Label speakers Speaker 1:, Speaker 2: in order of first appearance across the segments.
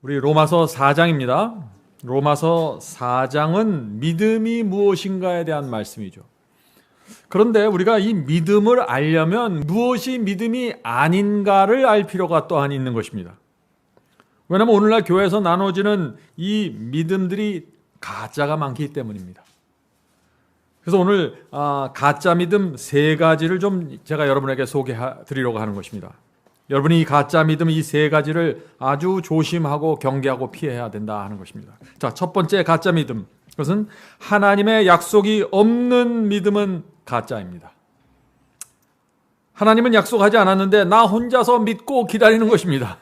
Speaker 1: 우리 로마서 4장입니다. 로마서 4장은 믿음이 무엇인가에 대한 말씀이죠. 그런데 우리가 이 믿음을 알려면 무엇이 믿음이 아닌가를 알 필요가 또한 있는 것입니다. 왜냐하면 오늘날 교회에서 나눠지는 이 믿음들이 가짜가 많기 때문입니다. 그래서 오늘 가짜 믿음 세 가지를 좀 제가 여러분에게 소개해 드리려고 하는 것입니다. 여러분이 이 가짜 믿음 이 세 가지를 아주 조심하고 경계하고 피해야 된다 하는 것입니다. 자, 첫 번째 가짜 믿음. 그것은 하나님의 약속이 없는 믿음은 가짜입니다. 하나님은 약속하지 않았는데 나 혼자서 믿고 기다리는 것입니다.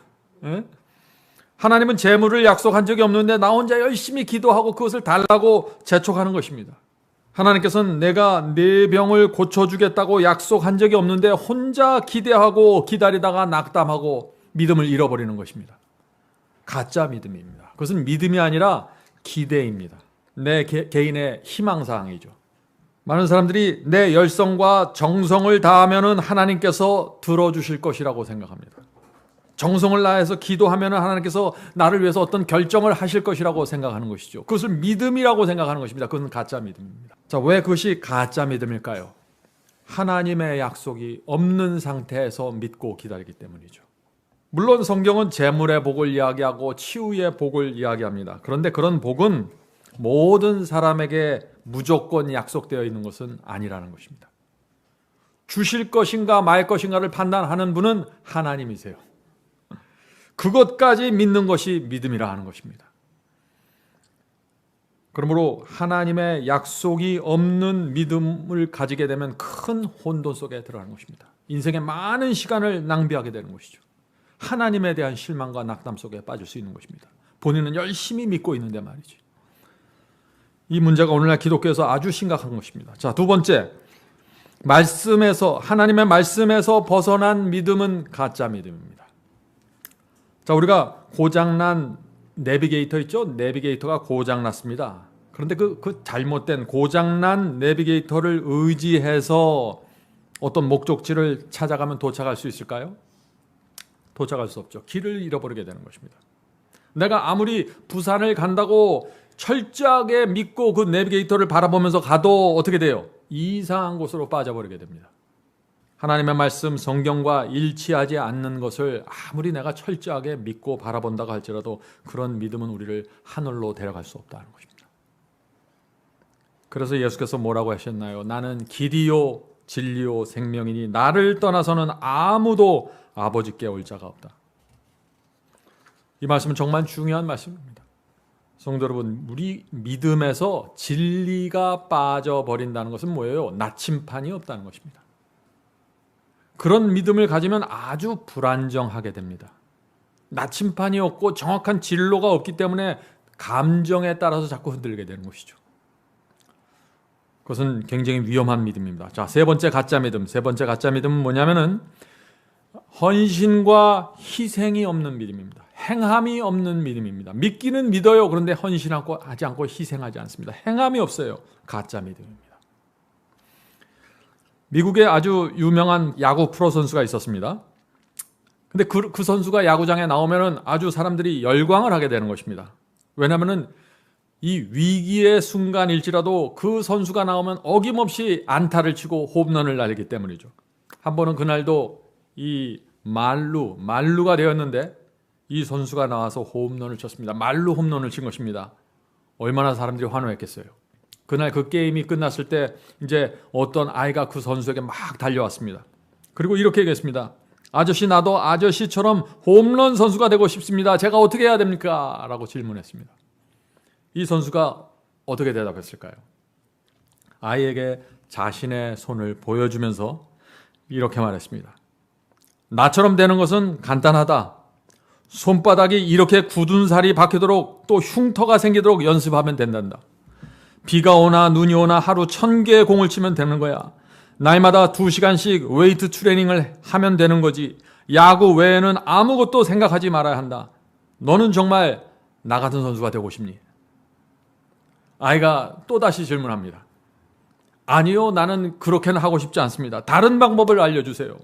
Speaker 1: 하나님은 재물을 약속한 적이 없는데 나 혼자 열심히 기도하고 그것을 달라고 재촉하는 것입니다. 하나님께서는 내가 네 병을 고쳐주겠다고 약속한 적이 없는데 혼자 기대하고 기다리다가 낙담하고 믿음을 잃어버리는 것입니다. 가짜 믿음입니다. 그것은 믿음이 아니라 기대입니다. 내 개인의 희망사항이죠. 많은 사람들이 내 열성과 정성을 다하면 하나님께서 들어주실 것이라고 생각합니다. 정성을 다해서 기도하면 하나님께서 나를 위해서 어떤 결정을 하실 것이라고 생각하는 것이죠. 그것을 믿음이라고 생각하는 것입니다. 그것은 가짜 믿음입니다. 자, 왜 그것이 가짜 믿음일까요? 하나님의 약속이 없는 상태에서 믿고 기다리기 때문이죠. 물론 성경은 재물의 복을 이야기하고 치유의 복을 이야기합니다. 그런데 그런 복은 모든 사람에게 무조건 약속되어 있는 것은 아니라는 것입니다. 주실 것인가 말 것인가를 판단하는 분은 하나님이세요. 그것까지 믿는 것이 믿음이라 하는 것입니다. 그러므로 하나님의 약속이 없는 믿음을 가지게 되면 큰 혼돈 속에 들어가는 것입니다. 인생의 많은 시간을 낭비하게 되는 것이죠. 하나님에 대한 실망과 낙담 속에 빠질 수 있는 것입니다. 본인은 열심히 믿고 있는데 말이지. 이 문제가 오늘날 기독교에서 아주 심각한 것입니다. 자, 두 번째, 하나님의 말씀에서 벗어난 믿음은 가짜 믿음입니다. 자, 우리가 고장난 내비게이터 있죠? 내비게이터가 고장났습니다. 그런데 그 잘못된 고장난 내비게이터를 의지해서 어떤 목적지를 찾아가면 도착할 수 있을까요? 도착할 수 없죠. 길을 잃어버리게 되는 것입니다. 내가 아무리 부산을 간다고 철저하게 믿고 그 내비게이터를 바라보면서 가도 어떻게 돼요? 이상한 곳으로 빠져버리게 됩니다. 하나님의 말씀 성경과 일치하지 않는 것을 아무리 내가 철저하게 믿고 바라본다고 할지라도 그런 믿음은 우리를 하늘로 데려갈 수 없다는 것입니다. 그래서 예수께서 뭐라고 하셨나요? 나는 길이요 진리요 생명이니 나를 떠나서는 아무도 아버지께 올 자가 없다. 이 말씀은 정말 중요한 말씀입니다. 성도 여러분, 우리 믿음에서 진리가 빠져버린다는 것은 뭐예요? 나침판이 없다는 것입니다. 그런 믿음을 가지면 아주 불안정하게 됩니다. 나침판이 없고 정확한 진로가 없기 때문에 감정에 따라서 자꾸 흔들게 되는 것이죠. 그것은 굉장히 위험한 믿음입니다. 자, 세 번째 가짜 믿음은 뭐냐면은 헌신과 희생이 없는 믿음입니다. 행함이 없는 믿음입니다. 믿기는 믿어요. 그런데 헌신하지 않고 희생하지 않습니다. 행함이 없어요. 가짜 믿음입니다. 미국에 아주 유명한 야구 프로 선수가 있었습니다. 근데 그 선수가 야구장에 나오면은 아주 사람들이 열광을 하게 되는 것입니다. 왜냐하면은 이 위기의 순간일지라도 그 선수가 나오면 어김없이 안타를 치고 홈런을 날리기 때문이죠. 한 번은 그날도 이 만루가 되었는데 이 선수가 나와서 홈런을 쳤습니다. 만루 홈런을 친 것입니다. 얼마나 사람들이 환호했겠어요. 그날 그 게임이 끝났을 때 이제 어떤 아이가 그 선수에게 막 달려왔습니다. 그리고 이렇게 얘기했습니다. 아저씨, 나도 아저씨처럼 홈런 선수가 되고 싶습니다. 제가 어떻게 해야 됩니까? 라고 질문했습니다. 이 선수가 어떻게 대답했을까요? 아이에게 자신의 손을 보여주면서 이렇게 말했습니다. 나처럼 되는 것은 간단하다. 손바닥이 이렇게 굳은 살이 박히도록 또 흉터가 생기도록 연습하면 된단다. 비가 오나 눈이 오나 하루 1000개의 공을 치면 되는 거야. 날마다 2시간씩 웨이트 트레이닝을 하면 되는 거지. 야구 외에는 아무것도 생각하지 말아야 한다. 너는 정말 나 같은 선수가 되고 싶니? 아이가 또다시 질문합니다. 아니요, 나는 그렇게는 하고 싶지 않습니다. 다른 방법을 알려주세요.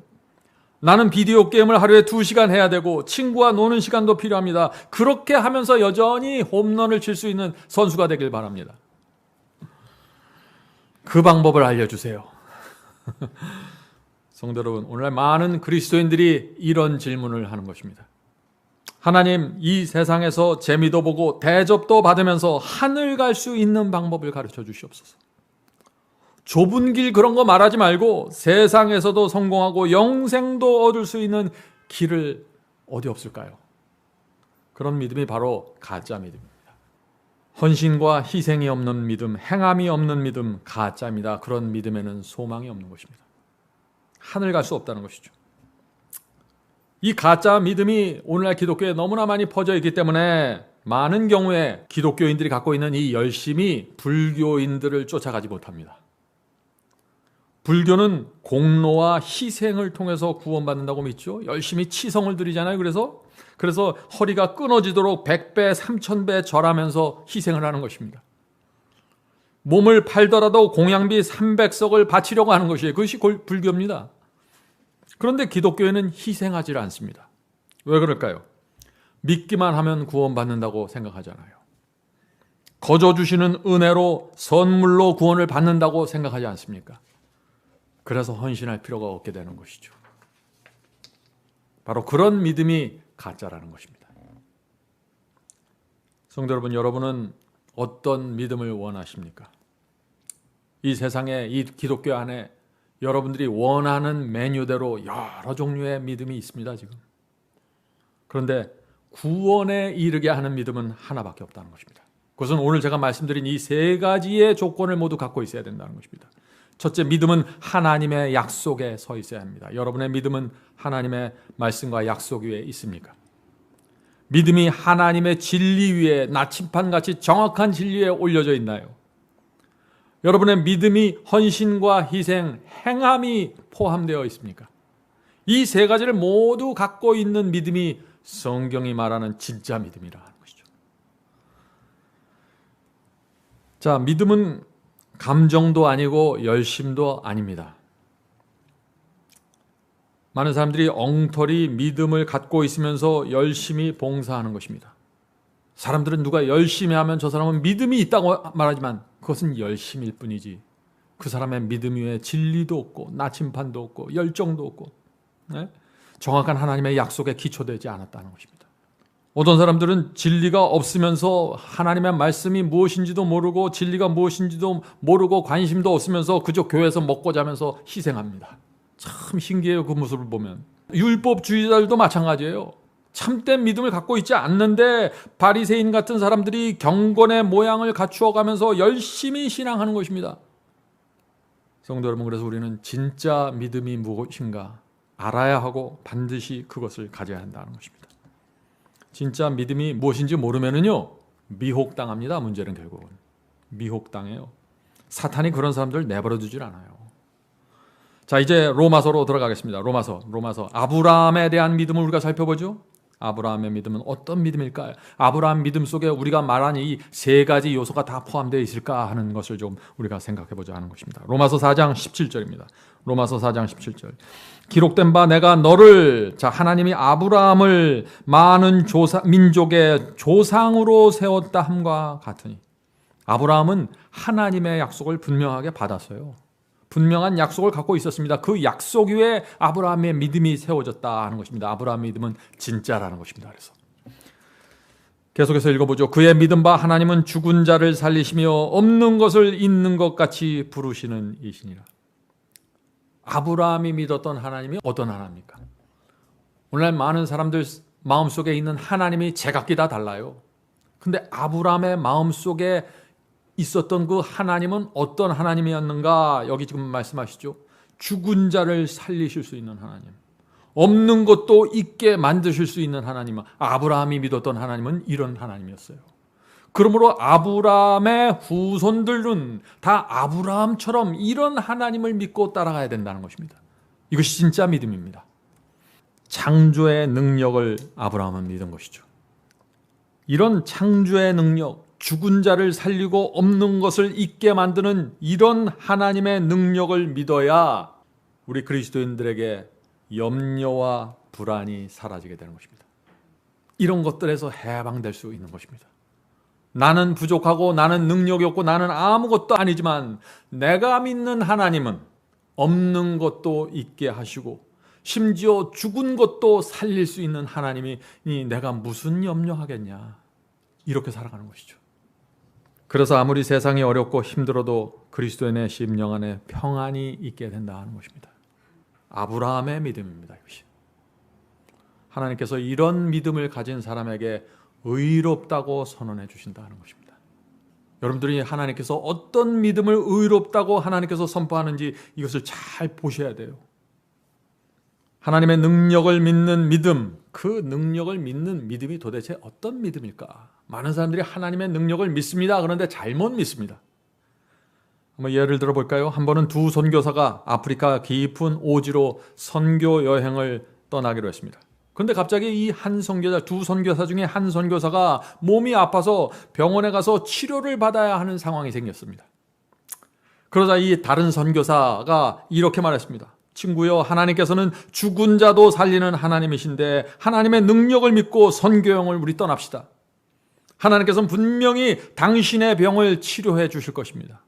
Speaker 1: 나는 비디오 게임을 하루에 2시간 해야 되고 친구와 노는 시간도 필요합니다. 그렇게 하면서 여전히 홈런을 칠 수 있는 선수가 되길 바랍니다. 그 방법을 알려주세요. 성도 여러분, 오늘날 많은 그리스도인들이 이런 질문을 하는 것입니다. 하나님, 이 세상에서 재미도 보고 대접도 받으면서 하늘 갈 수 있는 방법을 가르쳐 주시옵소서. 좁은 길 그런 거 말하지 말고 세상에서도 성공하고 영생도 얻을 수 있는 길을 어디 없을까요? 그런 믿음이 바로 가짜 믿음입니다. 헌신과 희생이 없는 믿음, 행함이 없는 믿음, 가짜입니다. 그런 믿음에는 소망이 없는 것입니다. 하늘 갈 수 없다는 것이죠. 이 가짜 믿음이 오늘날 기독교에 너무나 많이 퍼져 있기 때문에 많은 경우에 기독교인들이 갖고 있는 이 열심이 불교인들을 쫓아가지 못합니다. 불교는 공로와 희생을 통해서 구원받는다고 믿죠. 열심히 치성을 드리잖아요. 그래서 허리가 끊어지도록 100배, 3000배 절하면서 희생을 하는 것입니다. 몸을 팔더라도 공양비 300석을 바치려고 하는 것이에요. 그것이 불교입니다. 그런데 기독교에는 희생하지 않습니다. 왜 그럴까요? 믿기만 하면 구원받는다고 생각하잖아요. 거저 주시는 은혜로 선물로 구원을 받는다고 생각하지 않습니까? 그래서 헌신할 필요가 없게 되는 것이죠. 바로 그런 믿음이 가짜라는 것입니다. 성도 여러분, 여러분은 어떤 믿음을 원하십니까? 이 세상에, 이 기독교 안에 여러분들이 원하는 메뉴대로 여러 종류의 믿음이 있습니다, 지금. 그런데 구원에 이르게 하는 믿음은 하나밖에 없다는 것입니다. 그것은 오늘 제가 말씀드린 이 3가지의 조건을 모두 갖고 있어야 된다는 것입니다. 첫째, 믿음은 하나님의 약속에 서 있어야 합니다. 여러분의 믿음은 하나님의 말씀과 약속 위에 있습니까? 믿음이 하나님의 진리 위에, 나침판같이 정확한 진리에 올려져 있나요? 여러분의 믿음이 헌신과 희생, 행함이 포함되어 있습니까? 이 3가지를 모두 갖고 있는 믿음이 성경이 말하는 진짜 믿음이라 하는 것이죠. 자, 믿음은 감정도 아니고 열심도 아닙니다. 많은 사람들이 엉터리 믿음을 갖고 있으면서 열심히 봉사하는 것입니다. 사람들은 누가 열심히 하면 저 사람은 믿음이 있다고 말하지만 그것은 열심일 뿐이지 그 사람의 믿음 위에 진리도 없고 나침판도 없고 열정도 없고 정확한 하나님의 약속에 기초되지 않았다는 것입니다. 어떤 사람들은 진리가 없으면서 하나님의 말씀이 무엇인지도 모르고 진리가 무엇인지도 모르고 관심도 없으면서 그저 교회에서 먹고 자면서 희생합니다. 참 신기해요. 그 모습을 보면. 율법주의자들도 마찬가지예요. 참된 믿음을 갖고 있지 않는데 바리새인 같은 사람들이 경건의 모양을 갖추어가면서 열심히 신앙하는 것입니다. 성도 여러분, 그래서 우리는 진짜 믿음이 무엇인가 알아야 하고 반드시 그것을 가져야 한다는 것입니다. 진짜 믿음이 무엇인지 모르면은요 미혹당합니다. 문제는 결국은 미혹당해요. 사탄이 그런 사람들을 내버려 두질 않아요. 자, 이제 로마서로 들어가겠습니다. 로마서 아브라함에 대한 믿음을 우리가 살펴보죠. 아브라함의 믿음은 어떤 믿음일까요? 아브라함 믿음 속에 우리가 말한 이 3가지 요소가 다 포함되어 있을까 하는 것을 좀 우리가 생각해보자 하는 것입니다. 로마서 4장 17절입니다. 로마서 4장 17절. 기록된 바 내가 너를, 자, 하나님이 아브라함을 많은 민족의 조상으로 세웠다 함과 같으니. 아브라함은 하나님의 약속을 분명하게 받았어요. 분명한 약속을 갖고 있었습니다. 그 약속 위에 아브라함의 믿음이 세워졌다 하는 것입니다. 아브라함의 믿음은 진짜라는 것입니다. 그래서 계속해서 읽어보죠. 그의 믿음 바 하나님은 죽은 자를 살리시며 없는 것을 있는 것 같이 부르시는 이시니라. 아브라함이 믿었던 하나님이 어떤 하나님입니까? 오늘날 많은 사람들 마음속에 있는 하나님이 제각기 다 달라요. 근데 아브라함의 마음속에 있었던 그 하나님은 어떤 하나님이었는가? 여기 지금 말씀하시죠. 죽은 자를 살리실 수 있는 하나님, 없는 것도 있게 만드실 수 있는 하나님. 아브라함이 믿었던 하나님은 이런 하나님이었어요. 그러므로 아브라함의 후손들은 다 아브라함처럼 이런 하나님을 믿고 따라가야 된다는 것입니다. 이것이 진짜 믿음입니다. 창조의 능력을 아브라함은 믿은 것이죠. 이런 창조의 능력, 죽은 자를 살리고 없는 것을 있게 만드는 이런 하나님의 능력을 믿어야 우리 그리스도인들에게 염려와 불안이 사라지게 되는 것입니다. 이런 것들에서 해방될 수 있는 것입니다. 나는 부족하고 나는 능력이 없고 나는 아무것도 아니지만 내가 믿는 하나님은 없는 것도 있게 하시고 심지어 죽은 것도 살릴 수 있는 하나님이 내가 무슨 염려하겠냐, 이렇게 살아가는 것이죠. 그래서 아무리 세상이 어렵고 힘들어도 그리스도인의 심령 안에 평안이 있게 된다 하는 것입니다. 아브라함의 믿음입니다. 이것이. 하나님께서 이런 믿음을 가진 사람에게 의롭다고 선언해 주신다는 것입니다. 여러분들이 하나님께서 어떤 믿음을 의롭다고 하나님께서 선포하는지 이것을 잘 보셔야 돼요. 하나님의 능력을 믿는 믿음, 그 능력을 믿는 믿음이 도대체 어떤 믿음일까? 많은 사람들이 하나님의 능력을 믿습니다. 그런데 잘못 믿습니다. 한번 예를 들어 볼까요? 한 번은 두 선교사가 아프리카 깊은 오지로 선교 여행을 떠나기로 했습니다. 그런데 갑자기 이 한 선교사, 두 선교사 중에 한 선교사가 몸이 아파서 병원에 가서 치료를 받아야 하는 상황이 생겼습니다. 그러자 이 다른 선교사가 이렇게 말했습니다. 친구여, 하나님께서는 죽은 자도 살리는 하나님이신데 하나님의 능력을 믿고 선교여행을 우리 떠납시다. 하나님께서는 분명히 당신의 병을 치료해 주실 것입니다.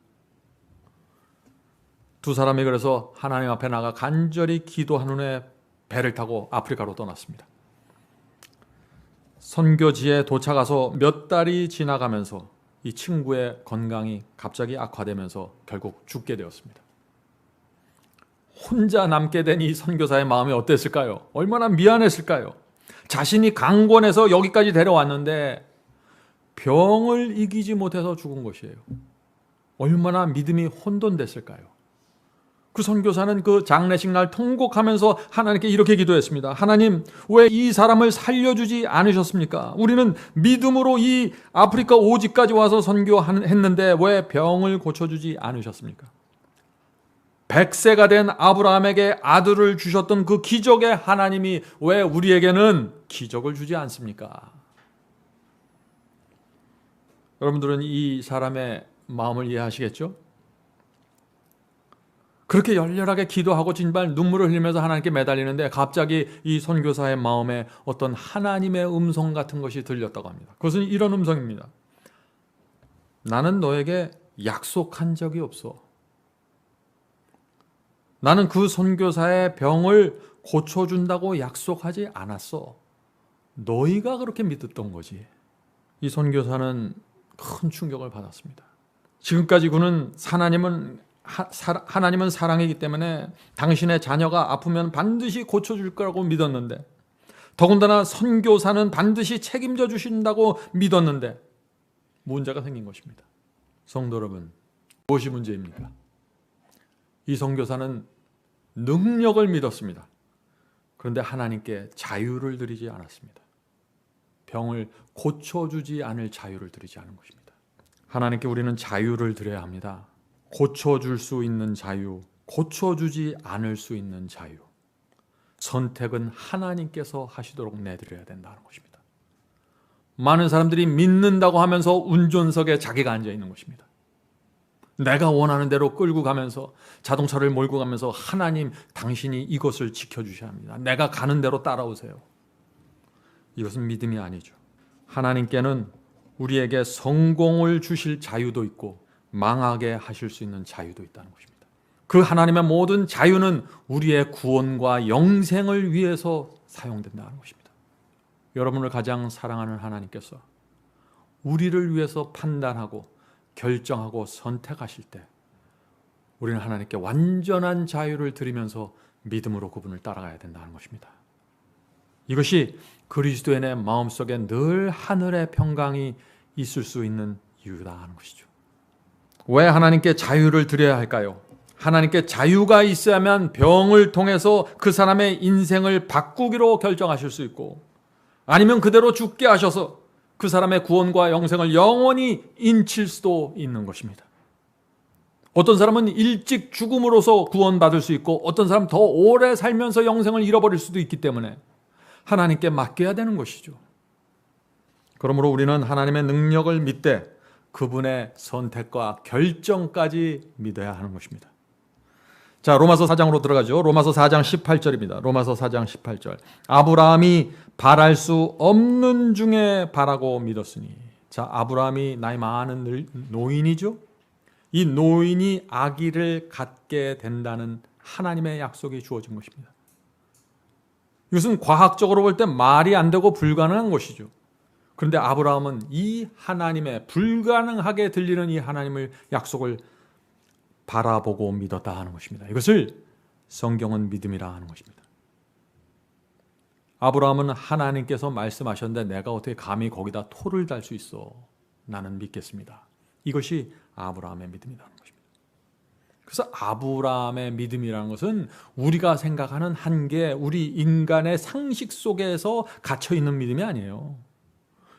Speaker 1: 두 사람이 그래서 하나님 앞에 나가 간절히 기도한 후에 배를 타고 아프리카로 떠났습니다. 선교지에 도착해서 몇 달이 지나가면서 이 친구의 건강이 갑자기 악화되면서 결국 죽게 되었습니다. 혼자 남게 된 이 선교사의 마음이 어땠을까요? 얼마나 미안했을까요? 자신이 강권해서 여기까지 데려왔는데 병을 이기지 못해서 죽은 것이에요. 얼마나 믿음이 혼돈됐을까요? 그 선교사는 그 장례식 날 통곡하면서 하나님께 이렇게 기도했습니다. 하나님, 왜 이 사람을 살려주지 않으셨습니까? 우리는 믿음으로 이 아프리카 오지까지 와서 선교했는데 왜 병을 고쳐주지 않으셨습니까? 100세가 된 아브라함에게 아들을 주셨던 그 기적의 하나님이 왜 우리에게는 기적을 주지 않습니까? 여러분들은 이 사람의 마음을 이해하시겠죠? 그렇게 열렬하게 기도하고 진발 눈물을 흘리면서 하나님께 매달리는데 갑자기 이 선교사의 마음에 어떤 하나님의 음성 같은 것이 들렸다고 합니다. 그것은 이런 음성입니다. 나는 너에게 약속한 적이 없어. 나는 그 선교사의 병을 고쳐준다고 약속하지 않았어. 너희가 그렇게 믿었던 거지. 이 선교사는 큰 충격을 받았습니다. 지금까지 그는 하나님은 사랑이기 때문에 당신의 자녀가 아프면 반드시 고쳐줄 거라고 믿었는데, 더군다나 선교사는 반드시 책임져 주신다고 믿었는데 문제가 생긴 것입니다. 성도 여러분, 무엇이 문제입니까? 이 선교사는 능력을 믿었습니다. 그런데 하나님께 자유를 드리지 않았습니다. 병을 고쳐주지 않을 자유를 드리지 않은 것입니다. 하나님께 우리는 자유를 드려야 합니다. 고쳐줄 수 있는 자유, 고쳐주지 않을 수 있는 자유. 선택은 하나님께서 하시도록 내드려야 된다는 것입니다. 많은 사람들이 믿는다고 하면서 운전석에 자기가 앉아 있는 것입니다. 내가 원하는 대로 끌고 가면서 자동차를 몰고 가면서 하나님, 당신이 이것을 지켜주셔야 합니다. 내가 가는 대로 따라오세요. 이것은 믿음이 아니죠. 하나님께는 우리에게 성공을 주실 자유도 있고 망하게 하실 수 있는 자유도 있다는 것입니다. 그 하나님의 모든 자유는 우리의 구원과 영생을 위해서 사용된다는 것입니다. 여러분을 가장 사랑하는 하나님께서 우리를 위해서 판단하고 결정하고 선택하실 때 우리는 하나님께 완전한 자유를 드리면서 믿음으로 그분을 따라가야 된다는 것입니다. 이것이 그리스도인의 마음속에 늘 하늘의 평강이 있을 수 있는 이유다 하는 것이죠. 왜 하나님께 자유를 드려야 할까요? 하나님께 자유가 있어야만 병을 통해서 그 사람의 인생을 바꾸기로 결정하실 수 있고, 아니면 그대로 죽게 하셔서 그 사람의 구원과 영생을 영원히 인칠 수도 있는 것입니다. 어떤 사람은 일찍 죽음으로써 구원받을 수 있고, 어떤 사람은 더 오래 살면서 영생을 잃어버릴 수도 있기 때문에 하나님께 맡겨야 되는 것이죠. 그러므로 우리는 하나님의 능력을 믿되 그분의 선택과 결정까지 믿어야 하는 것입니다. 자, 로마서 4장으로 들어가죠. 로마서 4장 18절입니다. 로마서 4장 18절. 아브라함이 바랄 수 없는 중에 바라고 믿었으니. 자, 아브라함이 나이 많은 노인이죠. 이 노인이 아기를 갖게 된다는 하나님의 약속이 주어진 것입니다. 이것은 과학적으로 볼 때 말이 안 되고 불가능한 것이죠. 그런데 아브라함은 이 하나님의 불가능하게 들리는 이 하나님을 약속을 바라보고 믿었다 하는 것입니다. 이것을 성경은 믿음이라 하는 것입니다. 아브라함은 하나님께서 말씀하셨는데 내가 어떻게 감히 거기다 토를 달 수 있어? 나는 믿겠습니다. 이것이 아브라함의 믿음이라는 것입니다. 그래서 아브라함의 믿음이라는 것은 우리가 생각하는 한계, 우리 인간의 상식 속에서 갇혀 있는 믿음이 아니에요.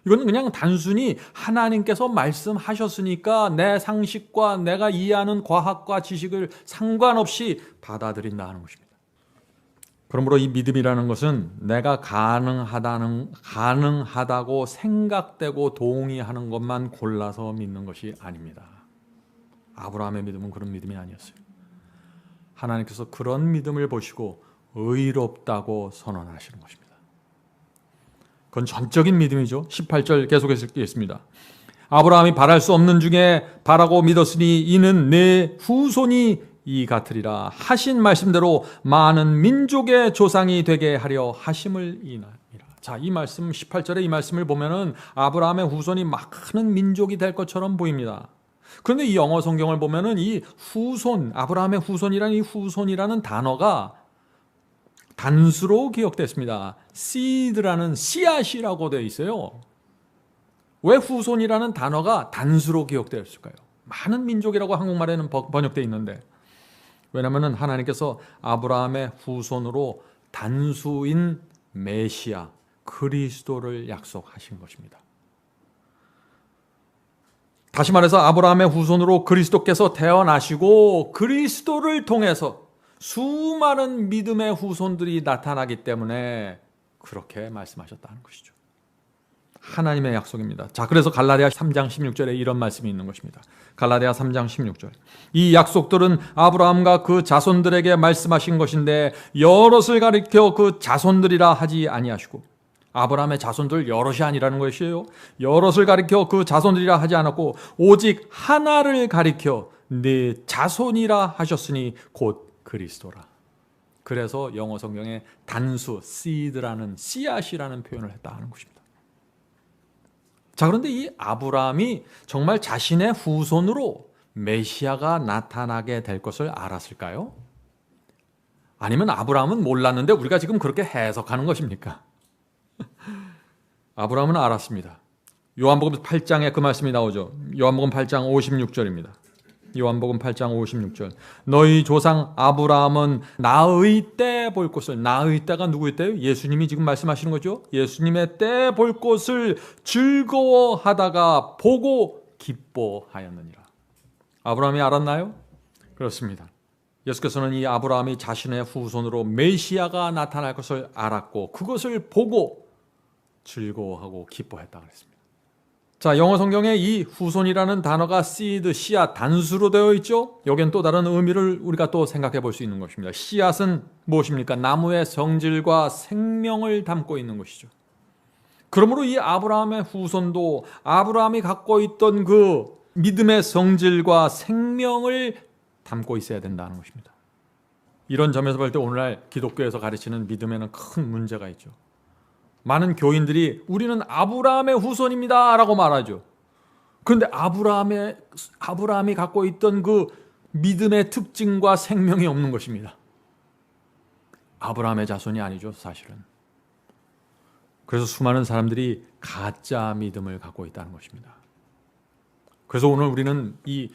Speaker 1: 이건 그냥 단순히 하나님께서 말씀하셨으니까 내 상식과 내가 이해하는 과학과 지식을 상관없이 받아들인다 하는 것입니다. 그러므로 이 믿음이라는 것은 내가 가능하다고 생각되고 동의하는 것만 골라서 믿는 것이 아닙니다. 아브라함의 믿음은 그런 믿음이 아니었어요. 하나님께서 그런 믿음을 보시고 의롭다고 선언하시는 것입니다. 그건 전적인 믿음이죠. 18절 계속해서 읽겠습니다. 아브라함이 바랄 수 없는 중에 바라고 믿었으니 이는 내 후손이 이 같으리라 하신 말씀대로 많은 민족의 조상이 되게 하려 하심을 인하니라. 자, 이 말씀 18절의 이 말씀을 보면은 아브라함의 후손이 많은 민족이 될 것처럼 보입니다. 그런데 이 영어 성경을 보면은 이 후손, 아브라함의 후손이라는 이 후손이라는 단어가 단수로 기억됐습니다. seed라는 씨앗이라고 되어 있어요. 왜 후손이라는 단어가 단수로 기억되었을까요? 많은 민족이라고 한국말에는 번역되어 있는데 왜냐하면 하나님께서 아브라함의 후손으로 단수인 메시아 그리스도를 약속하신 것입니다. 다시 말해서 아브라함의 후손으로 그리스도께서 태어나시고 그리스도를 통해서 수많은 믿음의 후손들이 나타나기 때문에 그렇게 말씀하셨다는 것이죠. 하나님의 약속입니다. 자, 그래서 갈라디아 3장 16절에 이런 말씀이 있는 것입니다. 갈라디아 3장 16절. 이 약속들은 아브라함과 그 자손들에게 말씀하신 것인데 여럿을 가리켜 그 자손들이라 하지 아니하시고 아브라함의 자손들 여럿이 아니라는 것이에요. 여럿을 가리켜 그 자손들이라 하지 않았고 오직 하나를 가리켜 네 자손이라 하셨으니 곧 그리스도라. 그래서 영어 성경에 단수, seed라는 씨앗이라는 표현을 했다 하는 것입니다. 자, 그런데 이 아브라함이 정말 자신의 후손으로 메시아가 나타나게 될 것을 알았을까요? 아니면 아브라함은 몰랐는데 우리가 지금 그렇게 해석하는 것입니까? 아브라함은 알았습니다. 요한복음 8장에 그 말씀이 나오죠. 요한복음 8장 56절입니다. 요한복음 8장 56절. 너희 조상 아브라함은 나의 때 볼 것을, 나의 때가 누구의 때요? 예수님이 지금 말씀하시는 거죠. 예수님의 때 볼 것을 즐거워하다가 보고 기뻐하였느니라. 아브라함이 알았나요? 그렇습니다. 예수께서는 이 아브라함이 자신의 후손으로 메시아가 나타날 것을 알았고 그것을 보고 즐거워하고 기뻐했다고 했습니다. 자, 영어 성경에 이 후손이라는 단어가 seed, 씨앗, 단수로 되어 있죠. 여기엔 또 다른 의미를 우리가 또 생각해 볼 수 있는 것입니다. 씨앗은 무엇입니까? 나무의 성질과 생명을 담고 있는 것이죠. 그러므로 이 아브라함의 후손도 아브라함이 갖고 있던 그 믿음의 성질과 생명을 담고 있어야 된다는 것입니다. 이런 점에서 볼 때 오늘날 기독교에서 가르치는 믿음에는 큰 문제가 있죠. 많은 교인들이 우리는 아브라함의 후손입니다 라고 말하죠. 그런데 아브라함이 갖고 있던 그 믿음의 특징과 생명이 없는 것입니다. 아브라함의 자손이 아니죠, 사실은. 그래서 수많은 사람들이 가짜 믿음을 갖고 있다는 것입니다. 그래서 오늘 우리는 이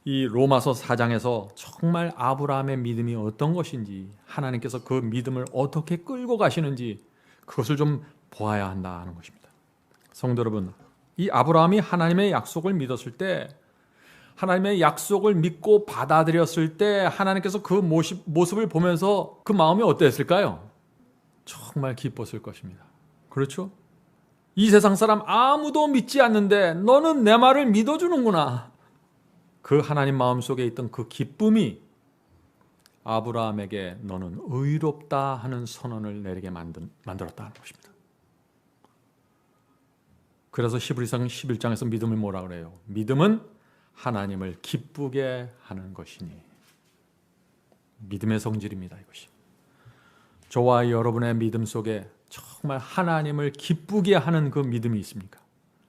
Speaker 1: 로마서 4장에서 정말 아브라함의 믿음이 어떤 것인지, 하나님께서 그 믿음을 어떻게 끌고 가시는지 그것을 좀 보아야 한다 하는 것입니다. 성도 여러분, 이 아브라함이 하나님의 약속을 믿었을 때, 하나님의 약속을 믿고 받아들였을 때 하나님께서 그 모습을 보면서 그 마음이 어땠을까요? 정말 기뻤을 것입니다. 그렇죠? 이 세상 사람 아무도 믿지 않는데 너는 내 말을 믿어주는구나. 그 하나님 마음속에 있던 그 기쁨이 아브라함에게 너는 의롭다 하는 선언을 내리게 만들었다는 것입니다. 그래서 히브리서 11장에서 믿음을 뭐라 그래요? 믿음은 하나님을 기쁘게 하는 것이니. 믿음의 성질입니다, 이것이. 저와 여러분의 믿음 속에 정말 하나님을 기쁘게 하는 그 믿음이 있습니까?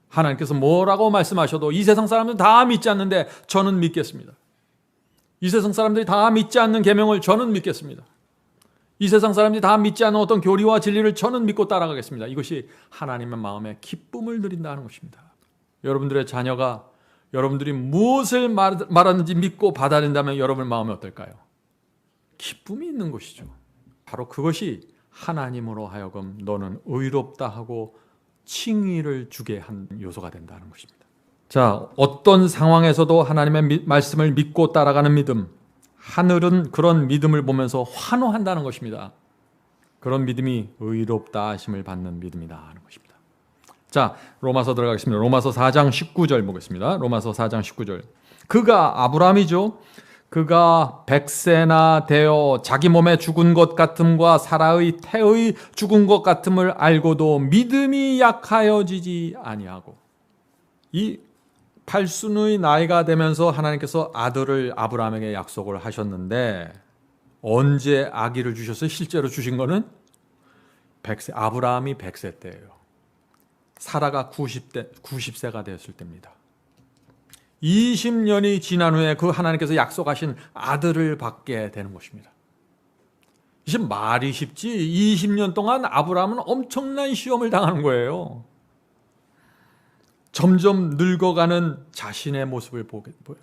Speaker 1: 하나님께서 뭐라고 말씀하셔도 이 세상 사람들은 다 믿지 않는데 저는 믿겠습니다. 이 세상 사람들이 다 믿지 않는 계명을 저는 믿겠습니다. 이 세상 사람들이 다 믿지 않는 어떤 교리와 진리를 저는 믿고 따라가겠습니다. 이것이 하나님의 마음에 기쁨을 누린다는 것입니다. 여러분들의 자녀가 여러분들이 무엇을 말하는지 믿고 받아들인다면 여러분의 마음이 어떨까요? 기쁨이 있는 것이죠. 바로 그것이 하나님으로 하여금 너는 의롭다 하고 칭의를 주게 한 요소가 된다는 것입니다. 자, 어떤 상황에서도 하나님의 말씀을 믿고 따라가는 믿음, 하늘은 그런 믿음을 보면서 환호한다는 것입니다. 그런 믿음이 의롭다 하심을 받는 믿음이다 하는 것입니다. 자, 로마서 들어가겠습니다. 로마서 4장 19절 보겠습니다. 로마서 4장 19절. 그가 아브라함이죠. 그가 100세나 되어 자기 몸에 죽은 것 같음과 사라의 태의 죽은 것 같음을 알고도 믿음이 약하여지지 아니하고, 이 팔순의 나이가 되면서 하나님께서 아들을 아브라함에게 약속을 하셨는데 언제 아기를 주셨어요? 실제로 주신 거는 100세, 아브라함이 100세 때예요. 사라가 90세가 되었을 때입니다. 20년이 지난 후에 그 하나님께서 약속하신 아들을 받게 되는 것입니다. 이제 말이 쉽지 20년 동안 아브라함은 엄청난 시험을 당하는 거예요. 점점 늙어가는 자신의 모습을 보여요.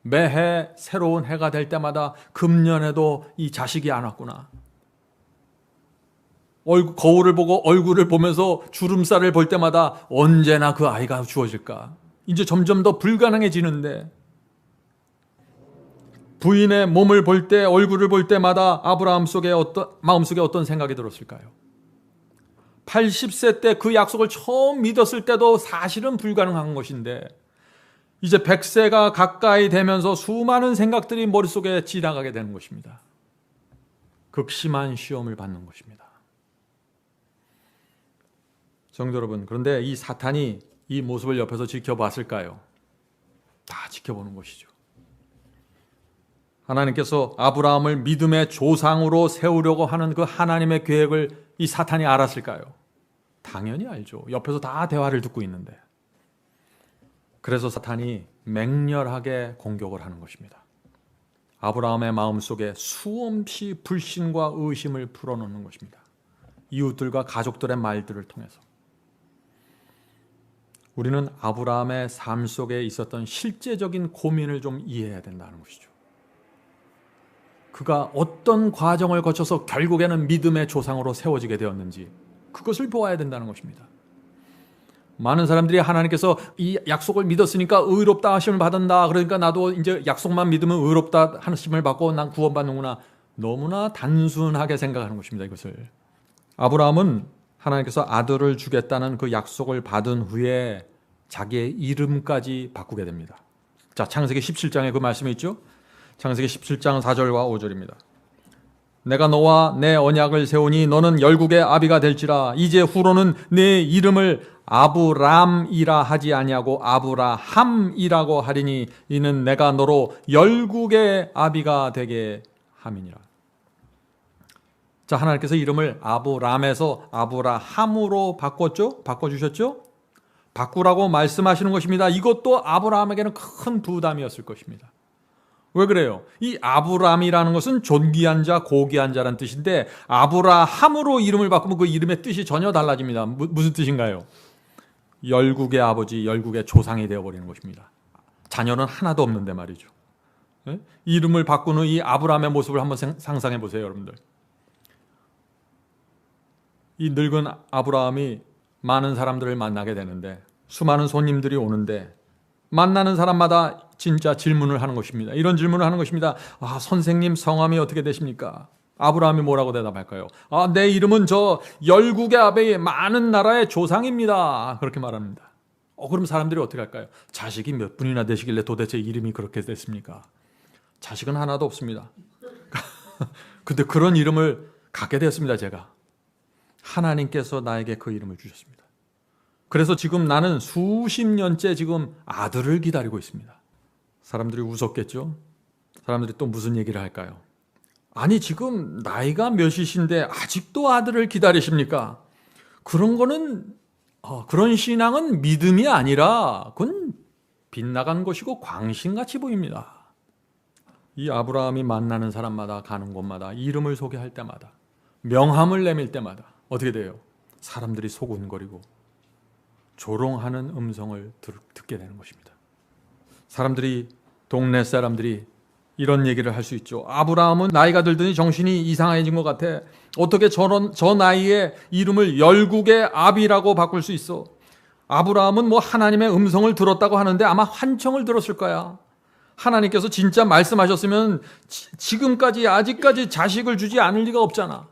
Speaker 1: 매해 새로운 해가 될 때마다 금년에도 이 자식이 안 왔구나. 거울을 보고 얼굴을 보면서 주름살을 볼 때마다 언제나 그 아이가 주어질까. 이제 점점 더 불가능해지는데, 부인의 몸을 볼 때, 얼굴을 볼 때마다 아브라함 속에 마음속에 어떤 생각이 들었을까요? 80세 때 그 약속을 처음 믿었을 때도 사실은 불가능한 것인데 이제 100세가 가까이 되면서 수많은 생각들이 머릿속에 지나가게 되는 것입니다. 극심한 시험을 받는 것입니다. 성도 여러분, 그런데 이 사탄이 이 모습을 옆에서 지켜봤을까요? 다 지켜보는 것이죠. 하나님께서 아브라함을 믿음의 조상으로 세우려고 하는 그 하나님의 계획을 이 사탄이 알았을까요? 당연히 알죠. 옆에서 다 대화를 듣고 있는데. 그래서 사탄이 맹렬하게 공격을 하는 것입니다. 아브라함의 마음속에 수없이 불신과 의심을 풀어놓는 것입니다. 이웃들과 가족들의 말들을 통해서. 우리는 아브라함의 삶 속에 있었던 실제적인 고민을 좀 이해해야 된다는 것이죠. 그가 어떤 과정을 거쳐서 결국에는 믿음의 조상으로 세워지게 되었는지 그것을 보아야 된다는 것입니다. 많은 사람들이 하나님께서 이 약속을 믿었으니까 의롭다 하심을 받는다. 그러니까 나도 이제 약속만 믿으면 의롭다 하심을 받고 난 구원받는구나. 너무나 단순하게 생각하는 것입니다. 이것을. 아브라함은 하나님께서 아들을 주겠다는 그 약속을 받은 후에 자기의 이름까지 바꾸게 됩니다. 자, 창세기 17장에 그 말씀이 있죠. 창세기 17장 4절과 5절입니다. 내가 너와 내 언약을 세우니 너는 열국의 아비가 될지라. 이제 후로는 내 이름을 아브람이라 하지 아니하고 아브라함이라고 하리니 이는 내가 너로 열국의 아비가 되게 함이니라. 자, 하나님께서 이름을 아브람에서 아브라함으로 바꿔주셨죠? 바꾸라고 말씀하시는 것입니다. 이것도 아브라함에게는 큰 부담이었을 것입니다. 왜 그래요? 이 아브람이라는 것은 존귀한 자, 고귀한 자라는 뜻인데 아브라함으로 이름을 바꾸면 그 이름의 뜻이 전혀 달라집니다. 무슨 뜻인가요? 열국의 아버지, 열국의 조상이 되어버리는 것입니다. 자녀는 하나도 없는데 말이죠. 네? 이름을 바꾸는 이 아브람의 모습을 한번 상상해 보세요, 여러분들. 이 늙은 아브라함이 많은 사람들을 만나게 되는데 수많은 손님들이 오는데 만나는 사람마다 진짜 질문을 하는 것입니다. 이런 질문을 하는 것입니다. 아, 선생님 성함이 어떻게 되십니까? 아브라함이 뭐라고 대답할까요? 아, 내 이름은 저 열국의 아베의 많은 나라의 조상입니다. 그렇게 말합니다. 그럼 사람들이 어떻게 할까요? 자식이 몇 분이나 되시길래 도대체 이름이 그렇게 됐습니까? 자식은 하나도 없습니다. 근데 그런 이름을 갖게 되었습니다, 제가. 하나님께서 나에게 그 이름을 주셨습니다. 그래서 지금 나는 수십 년째 지금 아들을 기다리고 있습니다. 사람들이 웃었겠죠? 사람들이 또 무슨 얘기를 할까요? 아니, 지금 나이가 몇이신데 아직도 아들을 기다리십니까? 그런 거는, 그런 신앙은 믿음이 아니라 그건 빗나간 것이고 광신같이 보입니다. 이 아브라함이 만나는 사람마다 가는 곳마다 이름을 소개할 때마다 명함을 내밀 때마다 어떻게 돼요? 사람들이 소곤거리고 조롱하는 음성을 듣게 되는 것입니다. 사람들이, 동네 사람들이 이런 얘기를 할 수 있죠. 아브라함은 나이가 들더니 정신이 이상해진 것 같아. 어떻게 저 나이에 이름을 열국의 아비라고 바꿀 수 있어? 아브라함은 뭐 하나님의 음성을 들었다고 하는데 아마 환청을 들었을 거야. 하나님께서 진짜 말씀하셨으면 지금까지, 아직까지 자식을 주지 않을 리가 없잖아.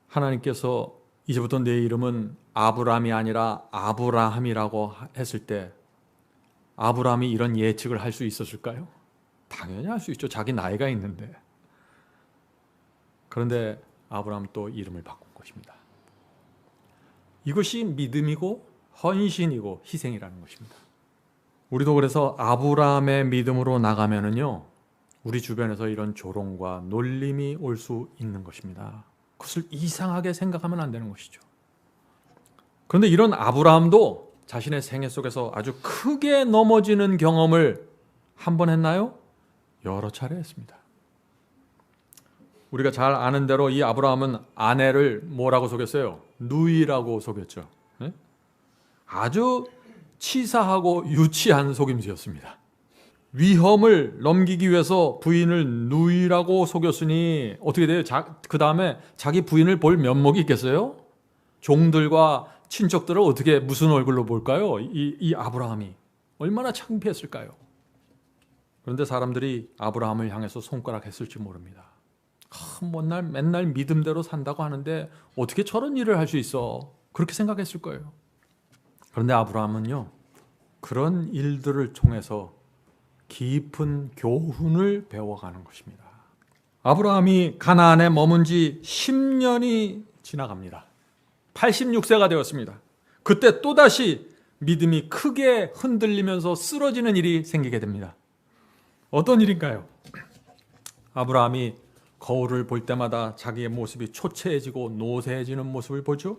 Speaker 1: 하나님께서 이제부터 내 이름은 아브라함이 아니라 아브라함이라고 했을 때 아브라함이 이런 예측을 할 수 있었을까요? 당연히 할 수 있죠. 자기 나이가 있는데. 그런데 아브라함 또 이름을 바꾼 것입니다. 이것이 믿음이고 헌신이고 희생이라는 것입니다. 우리도 그래서 아브라함의 믿음으로 나가면은요, 우리 주변에서 이런 조롱과 놀림이 올 수 있는 것입니다. 그것을 이상하게 생각하면 안 되는 것이죠. 그런데 이런 아브라함도 자신의 생애 속에서 아주 크게 넘어지는 경험을 한 번 했나요? 여러 차례 했습니다. 우리가 잘 아는 대로 이 아브라함은 아내를 뭐라고 속였어요? 누이라고 속였죠. 네? 아주 치사하고 유치한 속임수였습니다. 위험을 넘기기 위해서 부인을 누이라고 속였으니 어떻게 돼요? 그 다음에 자기 부인을 볼 면목이 있겠어요? 종들과 친척들을 어떻게, 무슨 얼굴로 볼까요? 이 아브라함이 얼마나 창피했을까요? 그런데 사람들이 아브라함을 향해서 손가락했을지 모릅니다. 맨날 믿음대로 산다고 하는데 어떻게 저런 일을 할 수 있어? 그렇게 생각했을 거예요. 그런데 아브라함은요, 그런 일들을 통해서 깊은 교훈을 배워가는 것입니다. 아브라함이 가나안에 머문 지 10년이 지나갑니다. 86세가 되었습니다. 그때 또다시 믿음이 크게 흔들리면서 쓰러지는 일이 생기게 됩니다. 어떤 일인가요? 아브라함이 거울을 볼 때마다 자기의 모습이 초췌해지고 노쇠해지는 모습을 보죠.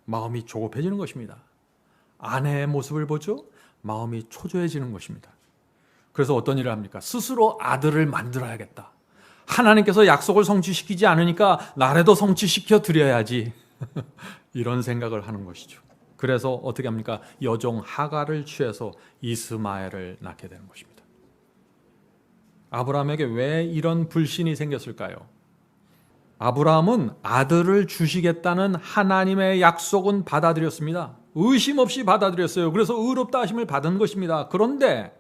Speaker 1: 마음이 조급해지는 것입니다. 아내의 모습을 보죠. 마음이 초조해지는 것입니다. 그래서 어떤 일을 합니까? 스스로 아들을 만들어야겠다. 하나님께서 약속을 성취시키지 않으니까 나라도 성취시켜 드려야지. 이런 생각을 하는 것이죠. 그래서 어떻게 합니까? 여종 하갈을 취해서 이스마엘을 낳게 되는 것입니다. 아브라함에게 왜 이런 불신이 생겼을까요? 아브라함은 아들을 주시겠다는 하나님의 약속은 받아들였습니다. 의심 없이 받아들였어요. 그래서 의롭다 하심을 받은 것입니다. 그런데